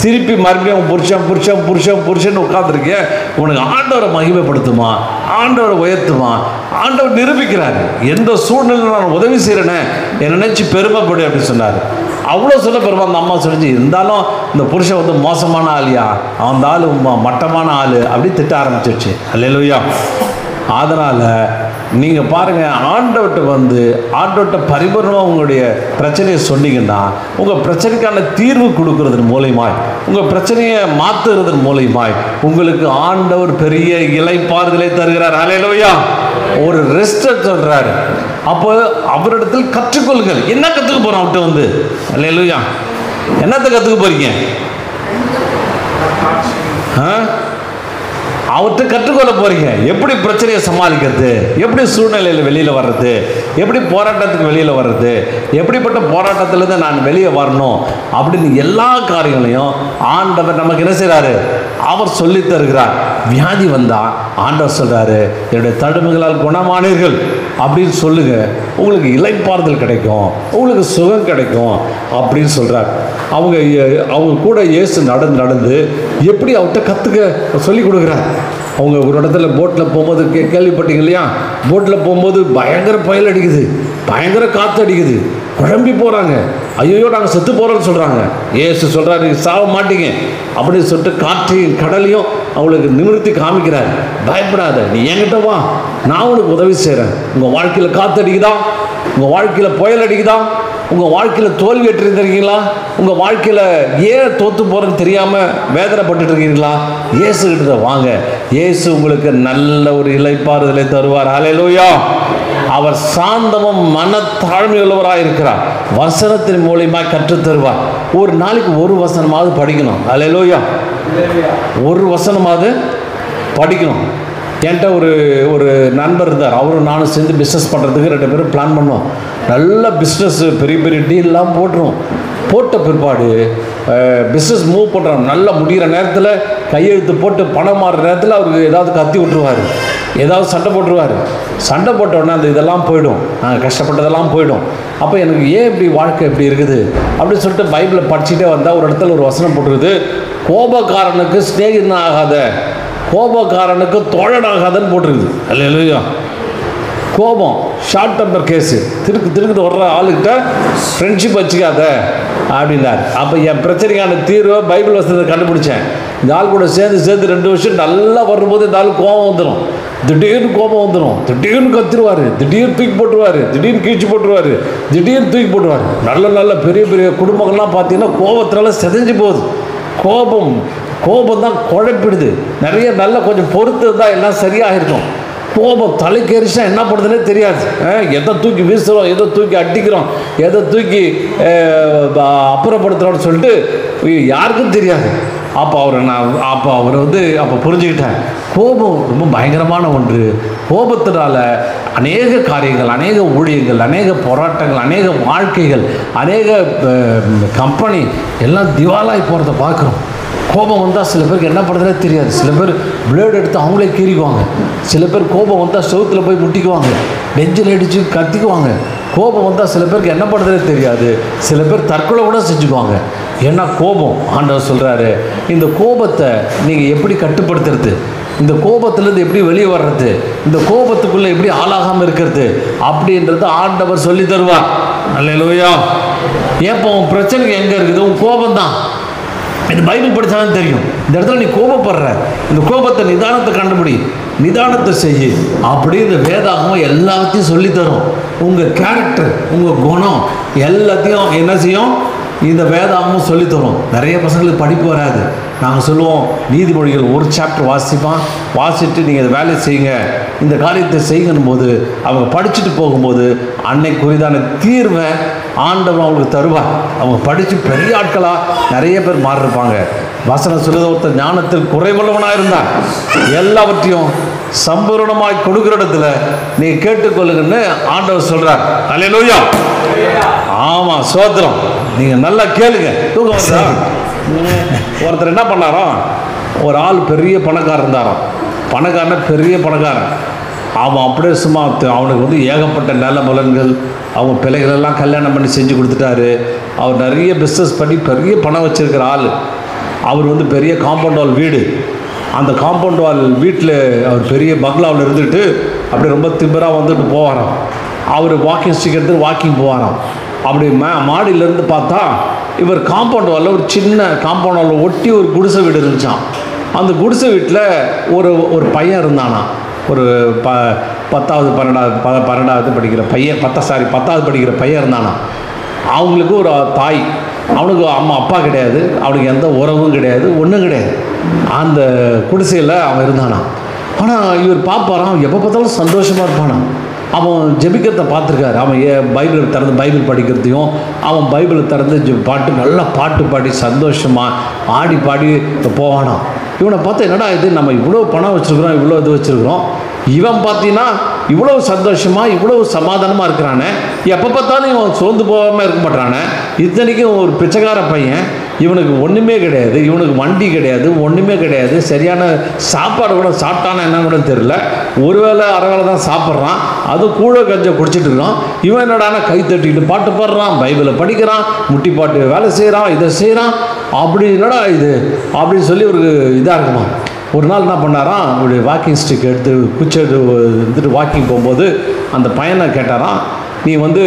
திருப்பி மறுபடியும் புருஷன் உட்காந்துருக்கேன். உனக்கு ஆண்டவரை மகிமைப்படுத்துமா, ஆண்டவரை உயர்த்துமா, ஆண்டவர் நிரூபிக்கிறாரு. எந்த சூழ்நிலையில் நான் உதவி செய்கிறேனே என்னை நினச்சி பெருமைப்படு அப்படின்னு சொன்னார். அவ்வளோ சொல்ல பெருமை அந்த அம்மா சொல்லிச்சு. இருந்தாலும் இந்த புருஷன் மோசமான ஆளியா, அந்த ஆள் மட்டமான ஆள் அப்படி திட்ட ஆரம்பிச்சிருச்சு. அல்லேலூயா. அதனால் நீங்கள் பாருங்கள், ஆண்டவர்கிட்ட பரிபூர்ணமாக உங்களுடைய பிரச்சனையை சொன்னீங்கன்னா, உங்கள் பிரச்சனைக்கான தீர்வு கொடுக்கறதன் மூலமாய், உங்கள் பிரச்சனையை மாற்றுறதன் மூலமாய் உங்களுக்கு ஆண்டவர் பெரிய இளைப்பாறுதலை தருகிறார். ஹல்லேலூயா. ஒரு ரெஸ்ட்டை சொல்கிறாரு. அப்போ அவரிடத்தில் கற்றுக்கொள்ளுங்கள். என்ன கற்றுக்க போகிறோம் அவர்கிட்ட வந்து? அல்லேலூயா. என்னத்தை கற்றுக்க போகிறீங்க? அவர்கிட்ட கற்றுக்கொள்ள போகிறீங்க. எப்படி பிரச்சனையை சமாளிக்கிறது, எப்படி சூழ்நிலையில் வெளியில் வர்றது, எப்படி போராட்டத்துக்கு வெளியில் வர்றது, எப்படிப்பட்ட போராட்டத்திலேருந்து நான் வெளியே வரணும் அப்படின்னு எல்லா காரியங்களையும் ஆண்டவர் நமக்கு என்ன செய்கிறாரு? அவர் சொல்லி தருகிறார். வியாதி வந்தால் ஆண்டவர் சொல்கிறாரு, என்னுடைய தழும்புகளால் குணமானீர்கள் அப்படின்னு சொல்லுங்க, உங்களுக்கு இளைப்பாறுதல் கிடைக்கும், உங்களுக்கு சுகம் கிடைக்கும் அப்படின்னு சொல்கிறார். அவங்க கூட இயேசு நடந்து எப்படி அவர்கிட்ட கற்றுக்க சொல்லி கொடுக்குறார். அவங்க ஒரு இடத்துல போட்டில் போகும்போது கேள்விப்பட்டீங்க இல்லையா? போட்டில் போகும்போது பயங்கர புயல் அடிக்குது, பயங்கர காற்று அடிக்குது, குழம்பி போகிறாங்க. ஐயோ நாங்கள் செத்து போகிறோன்னு சொல்கிறாங்க. இயேசு சொல்கிறாரு, நீங்கள் சாக மாட்டீங்க அப்படின்னு சொல்லிட்டு காற்றையும் கடலையும் அவங்களுக்கு நிமிர்த்தி காமிக்கிறார். பயப்படாத, நீ என்கிட்ட வா, நான் உனக்கு உதவி செய்கிறேன். உங்கள் வாழ்க்கையில் காற்று அடிக்குதா? உங்கள் வாழ்க்கையில் புயல் அடிக்குதா? உங்கள் வாழ்க்கையில் தோல்வி அடைந்திருக்கீங்களா? உங்கள் வாழ்க்கையில் ஏன் தோற்று போகிறேன்னு தெரியாமல் வேதனைப்பட்டு இருக்கீங்களா? இயேசுகிட்ட வாங்க, இயேசு உங்களுக்கு நல்ல ஒரு இளைப்பாறுதலை தருவார். ஹல்லேலூயா. அவர் சாந்தமும் மனத்தாழ்மை உள்ளவராக இருக்கிறார். வசனத்தின் மூலியமாக கற்றுத் தருவார். ஒரு நாளைக்கு ஒரு வசனமாவது படிக்கணும். ஹல்லேலூயா. ஒரு வசனமாவது படிக்கணும். என்கிட்ட ஒரு நண்பர் இருந்தார். அவரும் நானும் சேர்ந்து பிஸ்னஸ் பண்ணுறதுக்கு 2 பேரும் பிளான் பண்ணோம். நல்ல பிஸ்னஸ், பெரிய பெரிய டீல்லாம் போட்ட பிற்பாடு பிஸ்னஸ் மூவ் பண்ணுறோம். நல்லா முடிகிற நேரத்தில் கையெழுத்து போட்டு பணம் மாறுற நேரத்தில் அவருக்கு ஏதாவது கத்தி விட்டுருவார், ஏதாவது சண்டை போட்டுருவார். சண்டை போட்ட உடனே அந்த இதெல்லாம் போயிடும், நாங்கள் கஷ்டப்பட்டதெல்லாம் போயிடும். அப்போ எனக்கு ஏன் இப்படி வாழ்க்கை இப்படி இருக்குது அப்படின்னு சொல்லிட்டு பைபிளை படிச்சுட்டே வந்தால் ஒரு இடத்துல ஒரு வசனம் போட்டுருக்குது, கோபக்காரனுக்கு சிநேகிதன் ஆகாத, கோபக்காரனுக்கு தோழனாகாதன்னு போட்டிருக்குது. அல்லேலூயா. கோபம் ஷார்ட் டெம்பர் கேஸு, திருக்கிட்டு வர்ற ஆளுக்கிட்ட ஃப்ரெண்ட்ஷிப் வச்சுக்காத அப்படின்னார். அப்போ என் பிரச்சனைக்கான தீர்வை பைபிள் வசனத்தை கண்டுபிடிச்சேன். இந்த ஆள் கூட சேர்ந்து 2 வருஷம் நல்லா வரும்போது இந்த ஆள் கோபம் வந்துடும். திடீர்னு கோபம் வந்துடும், திடீர்னு கத்திருவார், திடீர்னு தூக்கி போட்டுருவார், திடீர்னு கீழ்ச்சி போட்டுருவார், திடீர்னு தூக்கி போட்டுருவார். நல்ல பெரிய பெரிய குடும்பங்கள்லாம் பார்த்தீங்கன்னா கோபத்தினால செதஞ்சு போகுது. கோபம் தான் குழப்பிடுது. நிறைய நல்லா கொஞ்சம் பொறுத்து இருந்தால் எல்லாம் சரியாக இருக்கும். கோபம் தலைக்கேறிச்சா என்ன பண்ணுறதுனே தெரியாது. எதை தூக்கி வீசுகிறோம், எதை தூக்கி அடிக்கிறோம், எதை தூக்கி அப்புறப்படுத்துகிறோன்னு சொல்லிட்டு யாருக்கும் தெரியாது. அப்போ அப்போ புரிஞ்சுக்கிட்டேன், கோபம் ரொம்ப பயங்கரமான ஒன்று. கோபத்தினால அநேக காரியங்கள், அநேக ஊழியங்கள், அநேக போராட்டங்கள், அநேக வாழ்க்கைகள், அநேக கம்பெனி எல்லாம் திவாலாகி போகிறத பார்க்குறோம். கோபம் வந்தால் சில பேருக்கு என்ன பண்ணுறதுனே தெரியாது. சில பேர் பிளேடு எடுத்து அவங்களே கீறிக்குவாங்க. சில பேர் கோபம் வந்தால் செவுத்தில் போய் முட்டிக்குவாங்க, நெஞ்சில் அடித்து கத்திக்குவாங்க. கோபம் வந்தால் சில பேருக்கு என்ன பண்ணுறதே தெரியாது. சில பேர் தற்கொலை கூட செஞ்சுக்குவாங்க. ஏன்னா கோபம். ஆண்டவர் சொல்கிறாரு, இந்த கோபத்தை நீங்கள் எப்படி கட்டுப்படுத்துறது, இந்த கோபத்திலேருந்து எப்படி வெளியே வர்றது, இந்த கோபத்துக்குள்ளே எப்படி ஆளாகாமல் இருக்கிறது அப்படின்றது ஆண்டவர் சொல்லி தருவார். அல்லேலூயா. ஏப்போ உன் பிரச்சனைக்கு எங்கே இருக்குது? உன் கோபம் தான். இந்த பைபிள் படித்தாலும் தெரியும். இந்த இடத்துல நீ கோபப்படுற, இந்த கோபத்தை நிதானத்தை கண்டுபிடி, நிதானத்தை செய்யு அப்படி இந்த வேதாகமம் எல்லாத்தையும் சொல்லித்தரும். உங்கள் கேரக்டர், உங்கள் குணம் எல்லாத்தையும் என்ன செய்யும்? இந்த வேதாகமும் சொல்லித்தரும். நிறைய பசங்களுக்கு படிப்பு வராது. நாங்கள் சொல்லுவோம், நீதிமொழிகள் 1 சாப்டர் வாசிட்டு நீங்கள் இந்த வேலையை செய்யுங்க, இந்த காரியத்தை செய்யணும் போது அவங்க படிச்சுட்டு போகும்போது அன்னைக்குரிதான தீர்வை ஆண்டவர் அவங்களுக்கு தருவார். அவங்க படித்து பெரிய ஆட்களாக நிறைய பேர் மாறிருப்பாங்க. வசனம் சொல்லுத ஒருத்தர் ஞானத்தில் குறைவுள்ளவனாக இருந்தார், எல்லாவற்றையும் சம்பூரணமாய் கொடுக்குற இடத்துல நீங்கள் கேட்டுக்கொள்ளுங்கன்னு ஆண்டவர் சொல்கிறார். அல்லேலூயா. ஆமாம், சோத்திரம். நீங்கள் நல்லா கேளுங்க. தூக்கம் வருதா? ஒருத்தர் என்ன பண்ணாரோ, ஒரு ஆள் பெரிய பணக்காரர் இருந்தாராம். பெரிய பணக்காரன். அவன் அப்படியே சும்மா அவனுக்கு ஏகப்பட்ட நில புலன்கள், அவங்க பிள்ளைகளெல்லாம் கல்யாணம் பண்ணி செஞ்சு கொடுத்துட்டாரு. அவர் நிறைய பிஸ்னஸ் பண்ணி பெரிய பணம் வச்சுருக்கிற ஆள். அவர் பெரிய காம்பவுண்ட் வால் வீடு, அந்த காம்பவுண்ட் வால் வீட்டில் அவர் பெரிய பங்களாவில் இருந்துட்டு அப்படி ரொம்ப திம்பராக வந்துட்டு போவாராம். அவர் வாக்கிங் ஸ்டிக் எடுத்து வாக்கிங் போவாராம். அப்படி மாடியிலேருந்து பார்த்தா இவர் காம்பவுண்ட் வாலில் ஒரு சின்ன காம்பவுண்ட் வாலில் ஒட்டி ஒரு குடிசை வீடு இருந்துச்சான். அந்த குடிசை வீட்டில் ஒரு பையன் இருந்தானா, ஒரு 10வது 12வது படிக்கிற பையன், 10வது படிக்கிற பையன் இருந்தானா. அவங்களுக்கு ஒரு தாய், அவனுக்கு அம்மா அப்பா கிடையாது, அவனுக்கு எந்த உறவும் கிடையாது, ஒன்றும் கிடையாது. அந்த குடிசையில் அவன் இருந்தானா. ஆனால் இவர் பார்ப்பாரான், எப்போ பார்த்தாலும் சந்தோஷமாக இருப்பானா. அவன் ஜெபிக்கிறத பார்த்துருக்காரு. அவன் பைபிளை திறந்து பைபிள் படிக்கிறதையும், அவன் பைபிளை திறந்து பாட்டு நல்லா பாட்டு பாடி சந்தோஷமாக ஆடி பாடி போவானா. இவனை பார்த்தா என்னடா இது, நம்ம இவ்வளோ பணம் வச்சுருக்குறோம், இவ்வளோ இது வச்சுருக்குறோம், இவன் பார்த்தீங்கன்னா இவ்வளோ சந்தோஷமாக இவ்வளோ சமாதானமாக இருக்கிறானே, எப்போ பார்த்தாலும் இவன் சோர்ந்து போகாமல் இருக்க மாட்டானே. இத்தனைக்கும் ஒரு பிச்சைக்கார பையன், இவனுக்கு ஒன்றுமே கிடையாது, இவனுக்கு வண்டி கிடையாது, ஒன்றுமே கிடையாது, சரியான சாப்பாடு கூட சாப்பிட்டானா என்னன்னு கூட தெரியல, ஒருவேளை அரைவேளை தான் சாப்பிட்றான், அது கூட கஞ்சம் குடிச்சிட்டு இருக்கான். இவன் என்னடானா கை தட்டிக்கிட்டு பாட்டு பாடுறான், பைபிளை படிக்கிறான், முட்டி பாட்டு வேலை செய்கிறான், இதை செய்கிறான். அப்படி என்னடா இது அப்படின்னு சொல்லி ஒரு இதாக இருக்குமா. ஒரு நாள் என்ன பண்ணாராம், ஒரு வாக்கிங் ஸ்டிக் எடுத்து குச்சி எடுத்துட்டு வாக்கிங் போகும்போது அந்த பையனை கேட்டாராம், நீ வந்து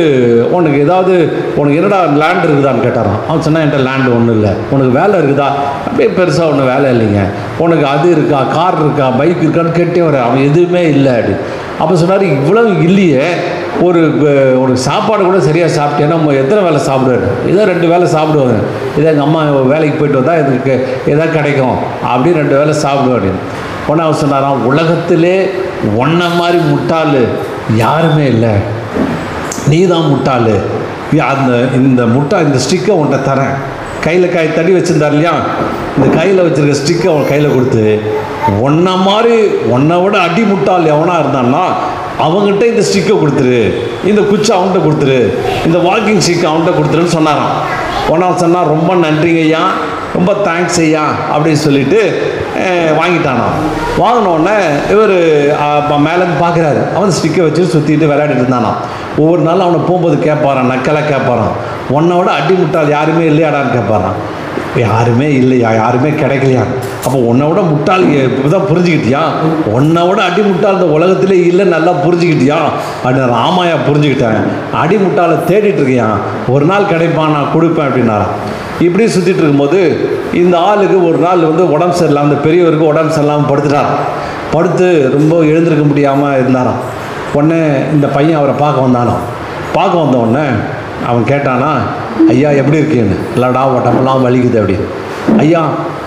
உனக்கு ஏதாவது உனக்கு என்னடா லேண்ட் இருக்குதான்னு கேட்டாரான். அவன் சொன்னால் என்கிட்ட லேண்டு ஒன்றும் இல்லை. உனக்கு வேலை இருக்குதா? அப்படியே பெருசாக ஒன்றும் வேலை இல்லைங்க. உனக்கு அது இருக்கா, கார் இருக்கா, பைக் இருக்கான்னு கேட்டே வர. அவன் எதுவுமே இல்லை அப்படி. அப்போ சொன்னார், இவ்வளவு இல்லையே, ஒரு சாப்பாடு கூட சரியாக சாப்பிட்டேன்னா நம்ம எத்தனை வேலை சாப்பிடுவாரு? ஏதோ 2 வேலை சாப்பிடுவாங்க. இதே எங்கள் அம்மா வேலைக்கு போய்ட்டு வந்தால் இதுக்கு எதாவது கிடைக்கும் அப்படின்னு 2 வேலை சாப்பிடுவாரு. உடனே அவர் சொன்னாராம், உலகத்திலே ஒன்றை மாதிரி முட்டாள் யாருமே இல்லை, நீ தான் முட்டாள். இந்த ஸ்டிக்கை உன்கிட்ட தரேன். கையில் தடி வச்சுருந்தார் இல்லையா, இந்த கையில் வச்சுருக்க ஸ்டிக்கை அவன் கையில் கொடுத்து, உன்னை விட அடி முட்டாள் எவனாக இருந்தான்னா அவங்ககிட்ட இந்த ஸ்டிக்கை கொடுத்துரு, இந்த குச்சி அவன்கிட்ட கொடுத்துரு, இந்த வாக்கிங் ஸ்டிக்கை அவன்கிட்ட கொடுத்துருன்னு சொன்னாரான். ஒன்றாவது சொன்னால், ரொம்ப நன்றிங்க ஐயா, ரொம்ப தேங்க்ஸ் ஐயா அப்படின்னு சொல்லிட்டு வாங்கிட்டானா. வாங்கினோடனே இவர் மேலேருந்து பார்க்குறாரு. அவன் ஸ்டிக்கை வச்சு சுற்றிட்டு விளையாடிட்டு இருந்தானா. ஒவ்வொரு நாளும் அவனை போகும்போது கேட்பாரான், நக்கலாக கேட்பாரான், உன்னோட அடி முட்டாள் யாருமே இல்லையாடான்னு கேட்பாரான். யாருமே இல்லையா, யாருமே கிடைக்கலையா? அப்போ உன்னை விட முட்டாள் இப்போதான் புரிஞ்சுக்கிட்டியா? உன்னை விட அடி முட்டாள் இந்த உலகத்திலே இல்லை, நல்லா புரிஞ்சுக்கிட்டியா அப்படின்னு. ஆமாயா புரிஞ்சுக்கிட்டேன், அடி முட்டாளை தேடிட்டு இருக்கியா, ஒரு நாள் கிடைப்பான், நான் கொடுப்பேன் அப்படின்னாரான். இப்படி சுற்றிட்டு இருக்கும்போது இந்த ஆளுக்கு ஒரு நாள் வந்து உடம்பு சரியில்லாமல், அந்த பெரியவருக்கு உடம்பு சரியில்லாமல் படுத்துட்டார். படுத்து ரொம்ப எழுந்திருக்க முடியாமல் இருந்தாராம். உடனே இந்த பையன் அவரை பார்க்க வந்தானாம். பார்க்க வந்த உடனே அவன் கேட்டானா, ஐயா எப்படி இருக்கேன்னு. இல்லைடா உடம்பெல்லாம் வலிக்குது அப்படின்னு. ஐயா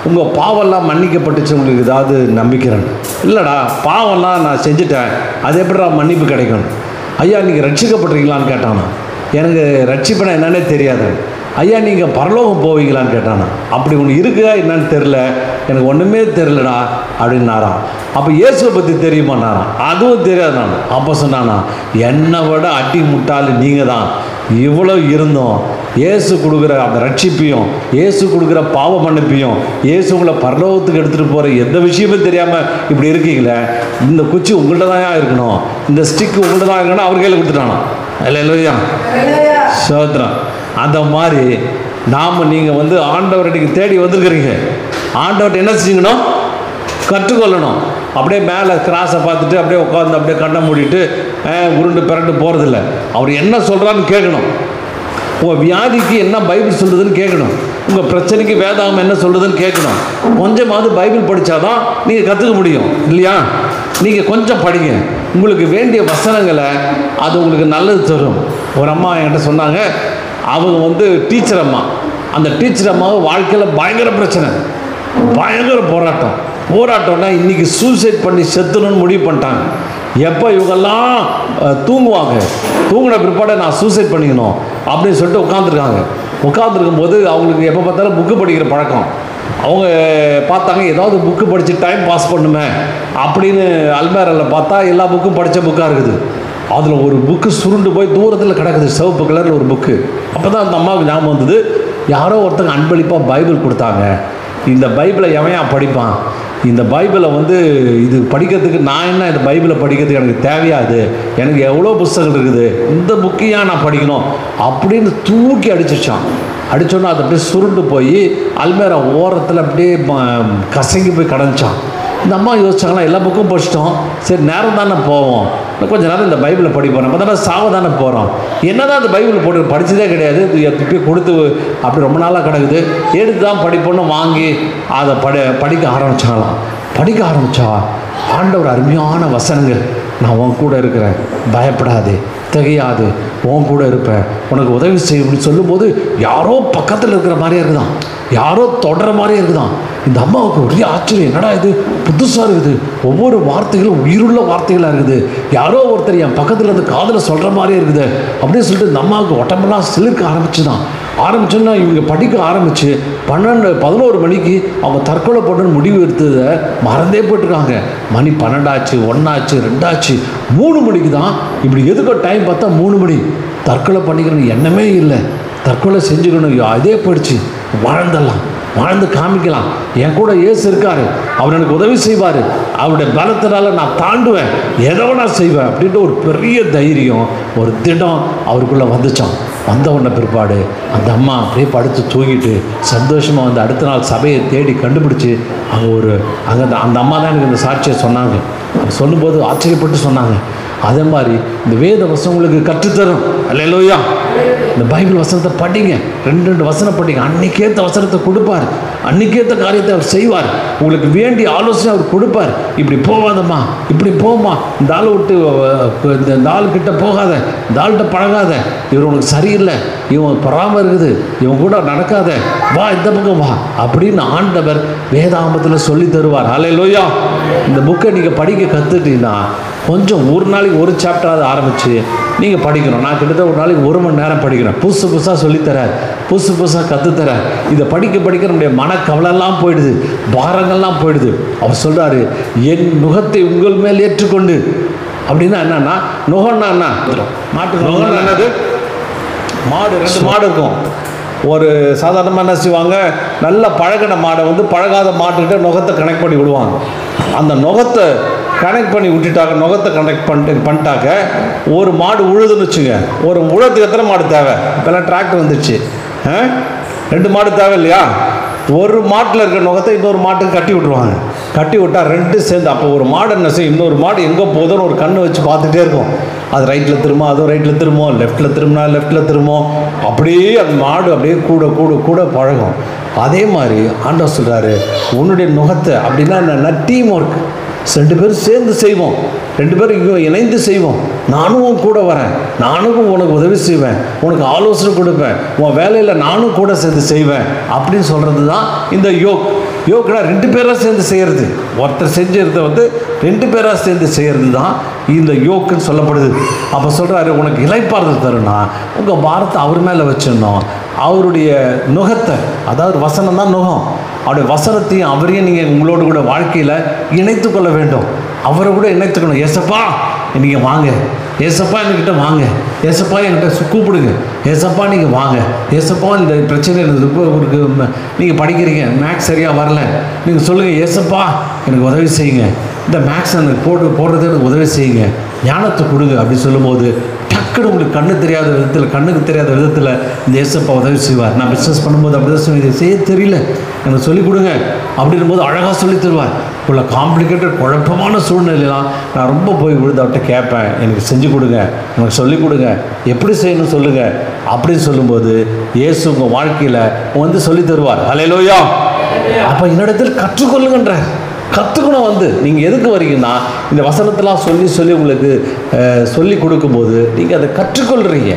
உங்கள் பாவெல்லாம் மன்னிக்கப்பட்டுச்சு, உங்களுக்கு ஏதாவது நம்பிக்கிறேன்? இல்லைடா பாவெல்லாம் நான் செஞ்சுட்டேன், அது எப்படிடா மன்னிப்பு கிடைக்கும்? ஐயா நீங்கள் ரட்சிக்கப்பட்டிருக்கீங்களான்னு கேட்டானா. எனக்கு ரட்சிப்பேனா என்னன்னே தெரியாது. ஐயா நீங்கள் பரலோகம் போவீங்களான்னு கேட்டானா. அப்படி ஒன்று இருக்குதா என்னன்னு தெரில, எனக்கு ஒன்றுமே தெரிலடா அப்படின்னாராம். அப்போ இயேசுவை பற்றி தெரியுமான்னாராம். அதுவும் தெரியாது. நான் அப்போ சொன்னானா, என்னை விட அடி முட்டாள் நீங்கள் தான். இவ்வளோ இருந்தோம், இயேசு கொடுக்குற அந்த ரட்சிப்பையும், இயேசு கொடுக்குற பாவ மன்னிப்பையும், இயேசு உங்களை பரலோகத்துக்கு எடுத்துகிட்டு போகிற எந்த விஷயமும் தெரியாமல் இப்படி இருக்கீங்களே, இந்த குச்சி உங்கள்கிட்ட தான் இருக்கணும், இந்த ஸ்டிக்கு உங்கள்கிட்ட தான் இருக்கணும் அவர் கையில் கொடுத்துட்டானோ. இல்லை இல்லையா சோத்ரம். அந்த மாதிரி நீங்கள் வந்து ஆண்டவர் இன்னைக்கு தேடி வந்திருக்கிறீங்க. ஆண்டவர்கிட்ட என்ன செஞ்சுக்கணும்? கற்றுக்கொள்ளணும். அப்படியே மேலே கிராஸை பார்த்துட்டு அப்படியே உட்காந்து அப்படியே கண்ணை மூடிட்டு உருண்டு பிறண்டு போகிறதில்ல. அவர் என்ன சொல்கிறான்னு கேட்கணும். உங்கள் வியாதிக்கு என்ன பைபிள் சொல்கிறதுன்னு கேட்கணும். உங்கள் பிரச்சனைக்கு வேதாகம் என்ன சொல்கிறதுன்னு கேட்கணும். கொஞ்சமாவது பைபிள் படித்தாதான் நீங்கள் கற்றுக்க முடியும் இல்லையா? நீங்கள் கொஞ்சம் படிங்க, உங்களுக்கு வேண்டிய வசனங்களை அது உங்களுக்கு நல்லது தரும். ஒரு அம்மா என்கிட்ட சொன்னாங்க, அவங்க வந்து டீச்சர் அம்மா. அந்த டீச்சர் அம்மாவை வாழ்க்கையில் பயங்கர பிரச்சனை, பயங்கர போராட்டம்னா இன்றைக்கி சூசைட் பண்ணி செத்துணுன்னு முடிவு பண்ணிட்டாங்க. எப்போ இவங்கெல்லாம் தூங்குவாங்க, தூங்கின பிற்பாடு நான் சூசைட் பண்ணிக்கணும் அப்படின்னு சொல்லிட்டு உட்காந்துருக்கும் போது அவங்களுக்கு எப்போ பார்த்தாலும் புக்கு படிக்கிற பழக்கம். அவங்க பார்த்தாங்க, ஏதாவது புக்கு படித்து டைம் பாஸ் பண்ணுமே அப்படின்னு அல்மேரில் பார்த்தா எல்லா புக்கும் படித்த புக்காக இருக்குது. அதில் ஒரு புக்கு சுருண்டு போய் தூரத்தில் கிடக்குது, சிவப்பு கலரில் ஒரு புக்கு. அப்போ தான் அந்த அம்மாவுக்கு ஞாபகம் வந்தது, யாரோ ஒருத்தங்க அன்பளிப்பாக பைபிள் கொடுத்தாங்க. இந்த பைபிளை எவன் படிப்பான்? இந்த பைபிளை வந்து இது படிக்கிறதுக்கு நான் என்ன, இந்த பைபிளை படிக்கிறதுக்கு எனக்கு தேவையாது, எனக்கு எவ்வளோ புத்தகங்கள் இருக்குது, இந்த புக்கையாக நான் படிக்கணும் அப்படின்னு தூக்கி அடித்தோன்னா அது அப்படியே சுருண்டு போய் அல்மேரா ஓரத்தில் அப்படியே கசங்கி போய் கடந்துச்சான். இந்த அம்மா யோசிச்சாங்களா, எல்லா புக்கும் படிச்சிட்டோம், சரி நேரம் தானே போவோம், கொஞ்சம் நேரம் இந்த பைபிளை படிப்போம், நம்ம தானே சாவ தானே போகிறோம், என்ன தான் அந்த பைபிள் போட்டு படித்ததே கிடையாது, திருப்பி கொடுத்து அப்படி ரொம்ப நாளாக கிடக்குது, எடுத்து தான் படிப்போன்னு வாங்கி அதை படிக்க ஆரம்பித்தா ஆண்டவர் அருமையான வசனங்கள், நான் உன் கூட இருக்கிறேன், பயப்படாதே, திகையாது, உன் கூட இருப்பேன், உனக்கு உதவி செய்ய சொல்லும்போது யாரோ பக்கத்தில் இருக்கிற மாதிரியே இருக்குதான். யாரோ தொடர மாதிரியே இருக்குதான். இந்த அம்மாவுக்கு ஒரே ஆச்சரியம், என்னடா இது புதுசாக இருக்குது, ஒவ்வொரு வார்த்தைகளும் உயிருள்ள வார்த்தைகளாக இருக்குது, யாரோ ஒருத்தர் என் பக்கத்தில் இருந்து காதில் சொல்கிற மாதிரியே இருக்குது அப்படின்னு சொல்லிட்டு இந்த அம்மாவுக்கு உடம்பெல்லாம் சிலிர்க்க ஆரம்பிச்சோன்னா இவங்க படிக்க ஆரம்பித்து 11 மணிக்கு அவங்க தற்கொலை பண்ணணும்னு முடிவு எடுத்ததை மறந்தே போட்டிருக்காங்க. மணி 12 ஆச்சு, 1 ஆச்சு, 2 ஆச்சு, 3 மணிக்கு தான். இப்படி எதுக்கோ டைம் பார்த்தா 3 மணி. தற்கொலை பண்ணிக்கணும் எண்ணமே இல்லை, தற்கொலை செஞ்சுக்கணும் அதே போயிடுச்சு. வாழ்ந்து காமிக்கலாம், என் கூட இயேசு இருக்காரு, அவர் எனக்கு உதவி செய்வார், அவருடைய பலத்தினால நான் தாண்டுவேன், எதோ நான் செய்வேன் அப்படின்ற ஒரு பெரிய தைரியம், ஒரு திடம் அவருக்குள்ளே வந்துச்சான். வந்த உடனே பிற்பாடு அந்த அம்மா அப்படியே படுத்து தூங்கிட்டு சந்தோஷமாக வந்து அடுத்த நாள் சபையை தேடி கண்டுபிடிச்சி அங்கே அந்த அம்மா தான் எனக்கு இந்த சாட்சியை சொன்னாங்க. சொல்லும்போது ஆச்சரியப்பட்டு சொன்னாங்க. அதே மாதிரி இந்த வேத வசனம் உங்களுக்கு கற்றுத்தரும். அல்லேலூயா. இந்த பைபிள் வசனத்தை படிங்க, 2 வசனம் படிங்க. அன்னைக்கேற்ற வசனத்தை கொடுப்பார், அன்னைக்கேற்ற காரியத்தை அவர் செய்வார். உங்களுக்கு வேண்டிய ஆலோசனை அவர் கொடுப்பார். இப்படி போகாதம்மா, இப்படி போமா, இந்த ஆளை விட்டு இந்த ஆளுக்கிட்ட போகாத, இந்த ஆள்கிட்ட பழகாத, இவர் உனக்கு சரியில்லை, இவன் பராம இருக்குது, இவன் கூட நடக்காத, வா இந்த பக்கம் வா அப்படின்னு ஆண்டவர் வேதாகமத்தில் சொல்லி தருவார். அல்லேலூயா. இந்த புக்கை நீங்கள் படிக்க கற்றுட்டீங்கன்னா கொஞ்சம் ஒரு நாளைக்கு ஒரு சாப்டராவது ஆரம்பித்து நீங்கள் படிக்கணும். நான் கிட்டத்தட்ட ஒரு நாளைக்கு 1 மணி நேரம் படிக்கிறேன். புதுசாக சொல்லித்தரேன், புதுசாக கற்றுத்தரேன். இதை படிக்க நம்முடைய மனக்கவலெல்லாம் போயிடுது, பாரங்கள்லாம் போயிடுது. அவர் சொல்கிறாரு, என் நுகத்தை உங்கள் மேல் ஏற்றுக்கொண்டு. அப்படின்னா என்னன்னா, நுகம்னா என்ன? மாட்டு நுகம்னா என்னது? மாடு, 2 மாடு இருக்கும். ஒரு சாதாரணமாக என்ன செய்வாங்க, நல்ல பழகின மாடை வந்து பழகாத மாட்டுக்கிட்ட நுகத்தை கனெக்ட் பண்ணி விடுவாங்க. அந்த நுகத்தை கனெக்ட் பண்ணி விட்டுட்டாக்க, நுகத்தை கனெக்ட் பண்ணிட்டாக்க ஒரு மாடு உழுதுன்னு வச்சுங்க. ஒரு உழத்துக்கு எத்தனை மாடு தேவை? இப்போல்லாம் டிராக்டர் வந்துடுச்சு, 2 மாடு தேவை இல்லையா? ஒரு மாட்டில் இருக்கிற நுகத்தை இன்னொரு மாட்டுக்கு கட்டி விட்ருவாங்க. கட்டி விட்டால் 2 சேர்ந்து, அப்போ ஒரு மாடு என்ன செய்யும், இன்னொரு மாடு எங்கே போதுன்னு ஒரு கண்ணு வச்சு பார்த்துட்டே இருக்கும். அது ரைட்டில் திரும்ப, அதுவும் ரைட்டில் திரும்பும், லெஃப்ட்டில் திரும்பினா லெஃப்ட்டில் திரும்பும். அப்படியே அந்த மாடு அப்படியே கூட பழகும். அதே மாதிரி ஆண்டவர் சொல்கிறாரு, உன்னுடைய நுகத்தை, அப்படின்னா என்ன, டீம் ஒர்க். 2 பேரும் சேர்ந்து செய்வோம், 2 பேரும் இணைந்து செய்வோம். நானும் கூட வரேன், நானும் உனக்கு உதவி செய்வேன், உனக்கு ஆலோசனை கொடுப்பேன், உன் வேலையில் நானும் கூட சேர்ந்து செய்வேன் அப்படின்னு சொல்கிறது தான் இந்த யோக்னா 2 பேராக சேர்ந்து செய்கிறது. ஒருத்தர் செஞ்சதை வந்து 2 பேராக சேர்ந்து செய்கிறது தான் இந்த யோக்குன்னு சொல்லப்படுது. அப்போ சொல்கிறாரு, உனக்கு இளைப்பாறுதல் தரும்னா உங்கள் பாரத்தை அவர் மேலே வச்சிடணும். அவருடைய நுகத்தை, அதாவது வசனம் தான் நுகம், அவருடைய வசனத்தையும் அவரையும் நீங்கள் உங்களோட கூட வாழ்க்கையில் இணைத்து கொள்ள வேண்டும். அவரை கூட இணைத்துக்கணும். ஏசப்பா நீங்கள் வாங்க, ஏசப்பா என்கிட்ட வாங்க, ஏசப்பா என்கிட்ட கூப்பிடுங்க, ஏசப்பா நீங்கள் வாங்க, ஏசப்பா இந்த பிரச்சனை இருக்கு, நீங்கள் படிக்கிறீங்க, மேக்ஸ் சரியாக வரல, நீங்கள் சொல்லுங்கள், ஏசப்பா எனக்கு உதவி செய்யுங்க, இந்த மேக்ஸ் எனக்கு போடுறது எனக்கு உதவி செய்யுங்க, ஞானத்தை கொடுங்க அப்படின்னு சொல்லும்போது டக்குன்னு உங்களுக்கு கண்ணுக்கு தெரியாத விதத்தில் இந்த ஏசப்பா உதவி செய்வார். நான் பிஸ்னஸ் பண்ணும்போது அப்படி தான் இதை செய்ய தெரியல, எனக்கு சொல்லிக் கொடுங்க அப்படின்னும் போது அழகாக சொல்லி தருவார். உள்ள காம்ப்ளிகேட்டட் குழப்பமான சூழ்நிலையெல்லாம் நான் ரொம்ப போய் விழுந்தவர்கிட்ட கேட்பேன், எனக்கு செஞ்சு கொடுங்க, எனக்கு சொல்லிக் கொடுங்க, எப்படி செய்யணும் சொல்லுங்கள் அப்படின்னு சொல்லும்போது இயேசு உங்கள் வாழ்க்கையில் வந்து சொல்லி தருவார். அல்லேலூயா. அப்போ என்னிடத்தில் கற்றுக்கொள்ளுங்கன்ற கற்றுக்கணும். வந்து நீங்கள் எதுக்கு வரீங்கன்னா, இந்த வசனத்தெல்லாம் சொல்லி உங்களுக்கு சொல்லி கொடுக்கும்போது நீங்கள் அதை கற்றுக்கொள்கிறீங்க,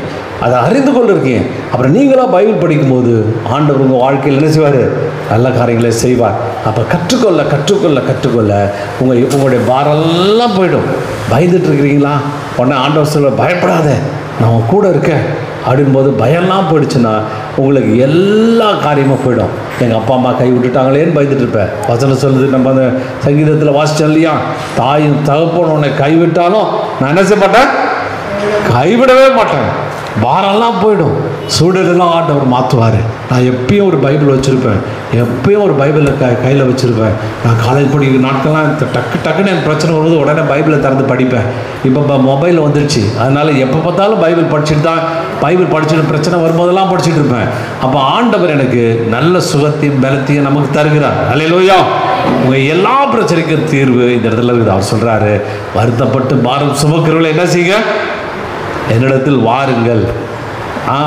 அதை அறிந்து கொள்ளுறீங்க. அப்புறம் நீங்களாக பைபிள் படிக்கும்போது ஆண்டவர் உங்கள் வாழ்க்கையில் என்ன செய்வார், நல்ல காரியங்களை செய்வார். அப்போ கற்றுக்கொள்ள உங்களுடைய பாரெல்லாம் போயிடும். பயந்துட்டு இருக்கிறீங்களா, உடனே ஆண்டவர் சொல்ல, பயப்படாத நான் கூட இருக்கேன் அப்படின்போது பயம்லாம் போயிடுச்சுன்னா உங்களுக்கு எல்லா காரியமும் போயிடும். எங்கள் அப்பா அம்மா கை விட்டுட்டாங்களேன்னு பயந்துட்டு இருப்பேன். வசனம் சொல்லுது, நம்ம அந்த சங்கீதத்தில் வாசிச்சோம் இல்லையா, தாயும் தகப்பனும் உன்னை கைவிட்டாலும் நான் என்ன செய்ய மாட்டேன், கைவிடவே மாட்டேன். பாரெல்லாம் போயிடும், சூழலெல்லாம் ஆண்டவர் மாற்றுவார். நான் எப்பயும் ஒரு பைபிள் வச்சுருப்பேன், எப்பயும் ஒரு பைபிளை கையில் வச்சுருப்பேன். நான் காலேஜ் படிக்கிற நாட்கள்லாம் டக்குன்னு எனக்கு பிரச்சனை வரும்போது உடனே பைபிளை திறந்து படிப்பேன். இப்போ மொபைலில் வந்துடுச்சு, அதனால் எப்போ பார்த்தாலும் பைபிள் படிச்சுட்டு பிரச்சனை வரும்போதெல்லாம் படிச்சுட்டு இருப்பேன். அப்போ ஆண்டவர் எனக்கு நல்ல சுகத்தையும் பலத்தையும் நமக்கு தருகிறார். அல்லேலூயா. உங்கள் எல்லா பிரச்சனைக்கும் தீர்வு இந்த இடத்துல இருக்குது. அவர் சொல்கிறாரு, வருத்தப்பட்டு பாரம் சுமக்கிறவங்களை என்ன செய்யுங்க, என்னிடத்தில் வாருங்கள்.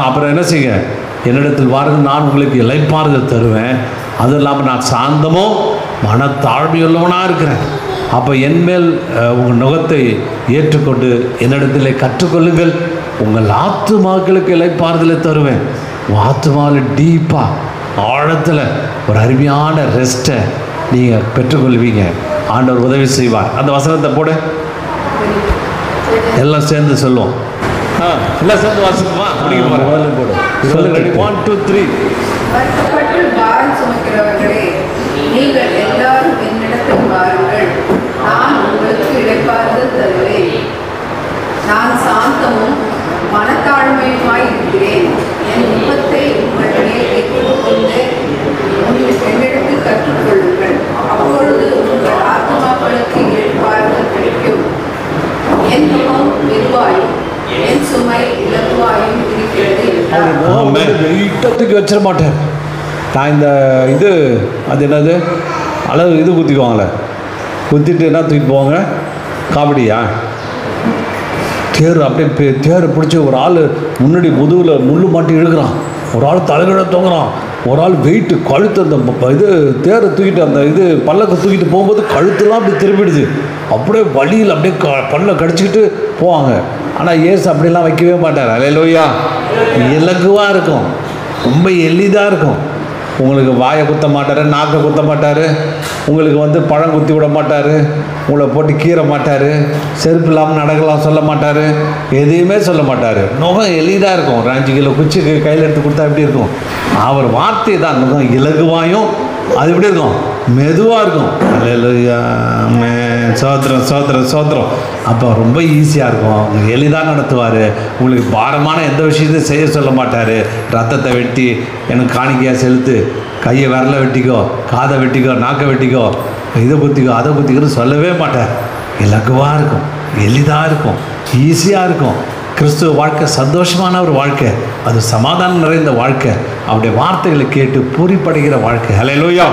அப்புறம் என்ன செய்யுங்க, என்னிடத்தில் வாருங்கள், நான் உங்களுக்கு இளைப்பாறுதல் தருவேன். அதுவும் இல்லாமல் நான் சாந்தமோ மனத்தாழ்மையுள்ளவனாக இருக்கிறேன். அப்போ என்மேல் உங்கள் நுகத்தை ஏற்றுக்கொண்டு என்னிடத்தில் கற்றுக்கொள்ளுங்கள், உங்கள் ஆத்துமாக்களுக்கு இளைப்பாறுதலை தருவேன். உங்கள் ஆத்துமாவில் டீப்பாக ஆழத்தில் ஒரு அருமையான ரெஸ்ட்டை நீங்கள் பெற்றுக்கொள்வீங்க. ஆண்டவர் உதவி செய்வார். அந்த வசனத்தை போடு, எல்லாம் சேர்ந்து சொல்லுவோம். எல்லாம் சேர்ந்து வாசிக்குமா? முடிக்க போகிறேன். போடு. சொல்லுங்க. 1 2 3. வருத்தப்பட்டு பாரம் சுமக்கிறவர்களே, நீங்கள் எல்லாரும் என்னிடத்தில் வாருங்கள், நான் உங்களுக்கு இளைப்பாறுதல் தருவேன். நான் சாந்தமும் மனத்தாழ்மையுமாய் இருக்கிறேன். என் நுகத்தை உங்களுடைய ஏற்றுக்கொண்டு என்னிடத்தில் கற்றுக்கொள்ளுங்கள். அப்பொழுது உங்கள் ஆத்மாக்களுக்கு இளைப்பாறுதல் கிடைக்கும். என் முகம் மெதுவாயும் என் சுமை இலகுவாயும் இருக்கிறது என்றார். வெயிட்டத்துக்கு வச்சிட மாட்டேன். நான் இந்த இது அது என்னது அளவு இது குத்திக்குவாங்களே, குத்திட்டு என்ன தூக்கிட்டு போவாங்க, காமெடியா தேர் அப்படியே தேரை பிடிச்சி ஒரு ஆள் முன்னாடி முதுகில் முள்ளு மாட்டி இழுக்கிறான், ஒரு ஆள் தலைகீழ தொங்குறான், ஒரு ஆள் வெயிட்டு கழுத்து அந்த இது தேரை தூக்கிட்டு அந்த இது பல்லக்க தூக்கிட்டு போகும்போது கழுத்துலாம் அப்படி திரும்பிடுது. அப்படியே வழியில் அப்படியே பல்ல கடிச்சிக்கிட்டு போவாங்க. ஆனால் ஏசு அப்படிலாம் வைக்கவே மாட்டார். அல்லேலூயா. இலகுவாக இருக்கும், ரொம்ப எளிதாக இருக்கும். உங்களுக்கு வாயை குத்த மாட்டார், நாக்கை குத்த மாட்டார், உங்களுக்கு பழம் குத்தி விட மாட்டார், உங்களை போட்டு கீற மாட்டார், செருப்பு இல்லாமல் நடக்கலாம் சொல்ல மாட்டார், எதையுமே சொல்ல மாட்டார். நுகம் எளிதாக இருக்கும். ஒரு 5 கிலோ குச்சி கையில் எடுத்து கொடுத்தா எப்படி இருக்கும்? அவர் வார்த்தை தான் நுகம் இலகுவாயும் அது எப்படி இருக்கும், மெதுவாக இருக்கும். அல்லேலூயா. சோத்திரம் சோத்திரம் சோத்திரம். அப்போ ரொம்ப ஈஸியாக இருக்கும். உங்களுக்கு எளிதாக நடத்துவார். உங்களுக்கு பாரமான எந்த விஷயத்தையும் செய்ய சொல்ல மாட்டார். ரத்தத்தை வெட்டி எனக்கு காணிக்கையாக செலுத்து, கையை விரலை வெட்டிக்கோ, காதை வெட்டிக்கோ, நாக்கை வெட்டிக்கோ, இதை குத்திக்கோ அதை குத்திக்கோன்னு சொல்லவே மாட்டார். இலகுவாக இருக்கும், எளிதாக இருக்கும், ஈஸியாக இருக்கும். கிறிஸ்துவ வாழ்க்கை சந்தோஷமான ஒரு வாழ்க்கை, அது சமாதானம் நிறைந்த வாழ்க்கை, அவருடைய வார்த்தைகளை கேட்டு பூரிப்படைகிற வாழ்க்கை. அல்லேலூயா.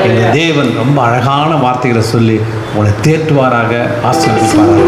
எங்கள் தேவன் ரொம்ப அழகான வார்த்தைகளை சொல்லி உங்களை தேற்றுவாராக, ஆசீர்வதிப்பாராக.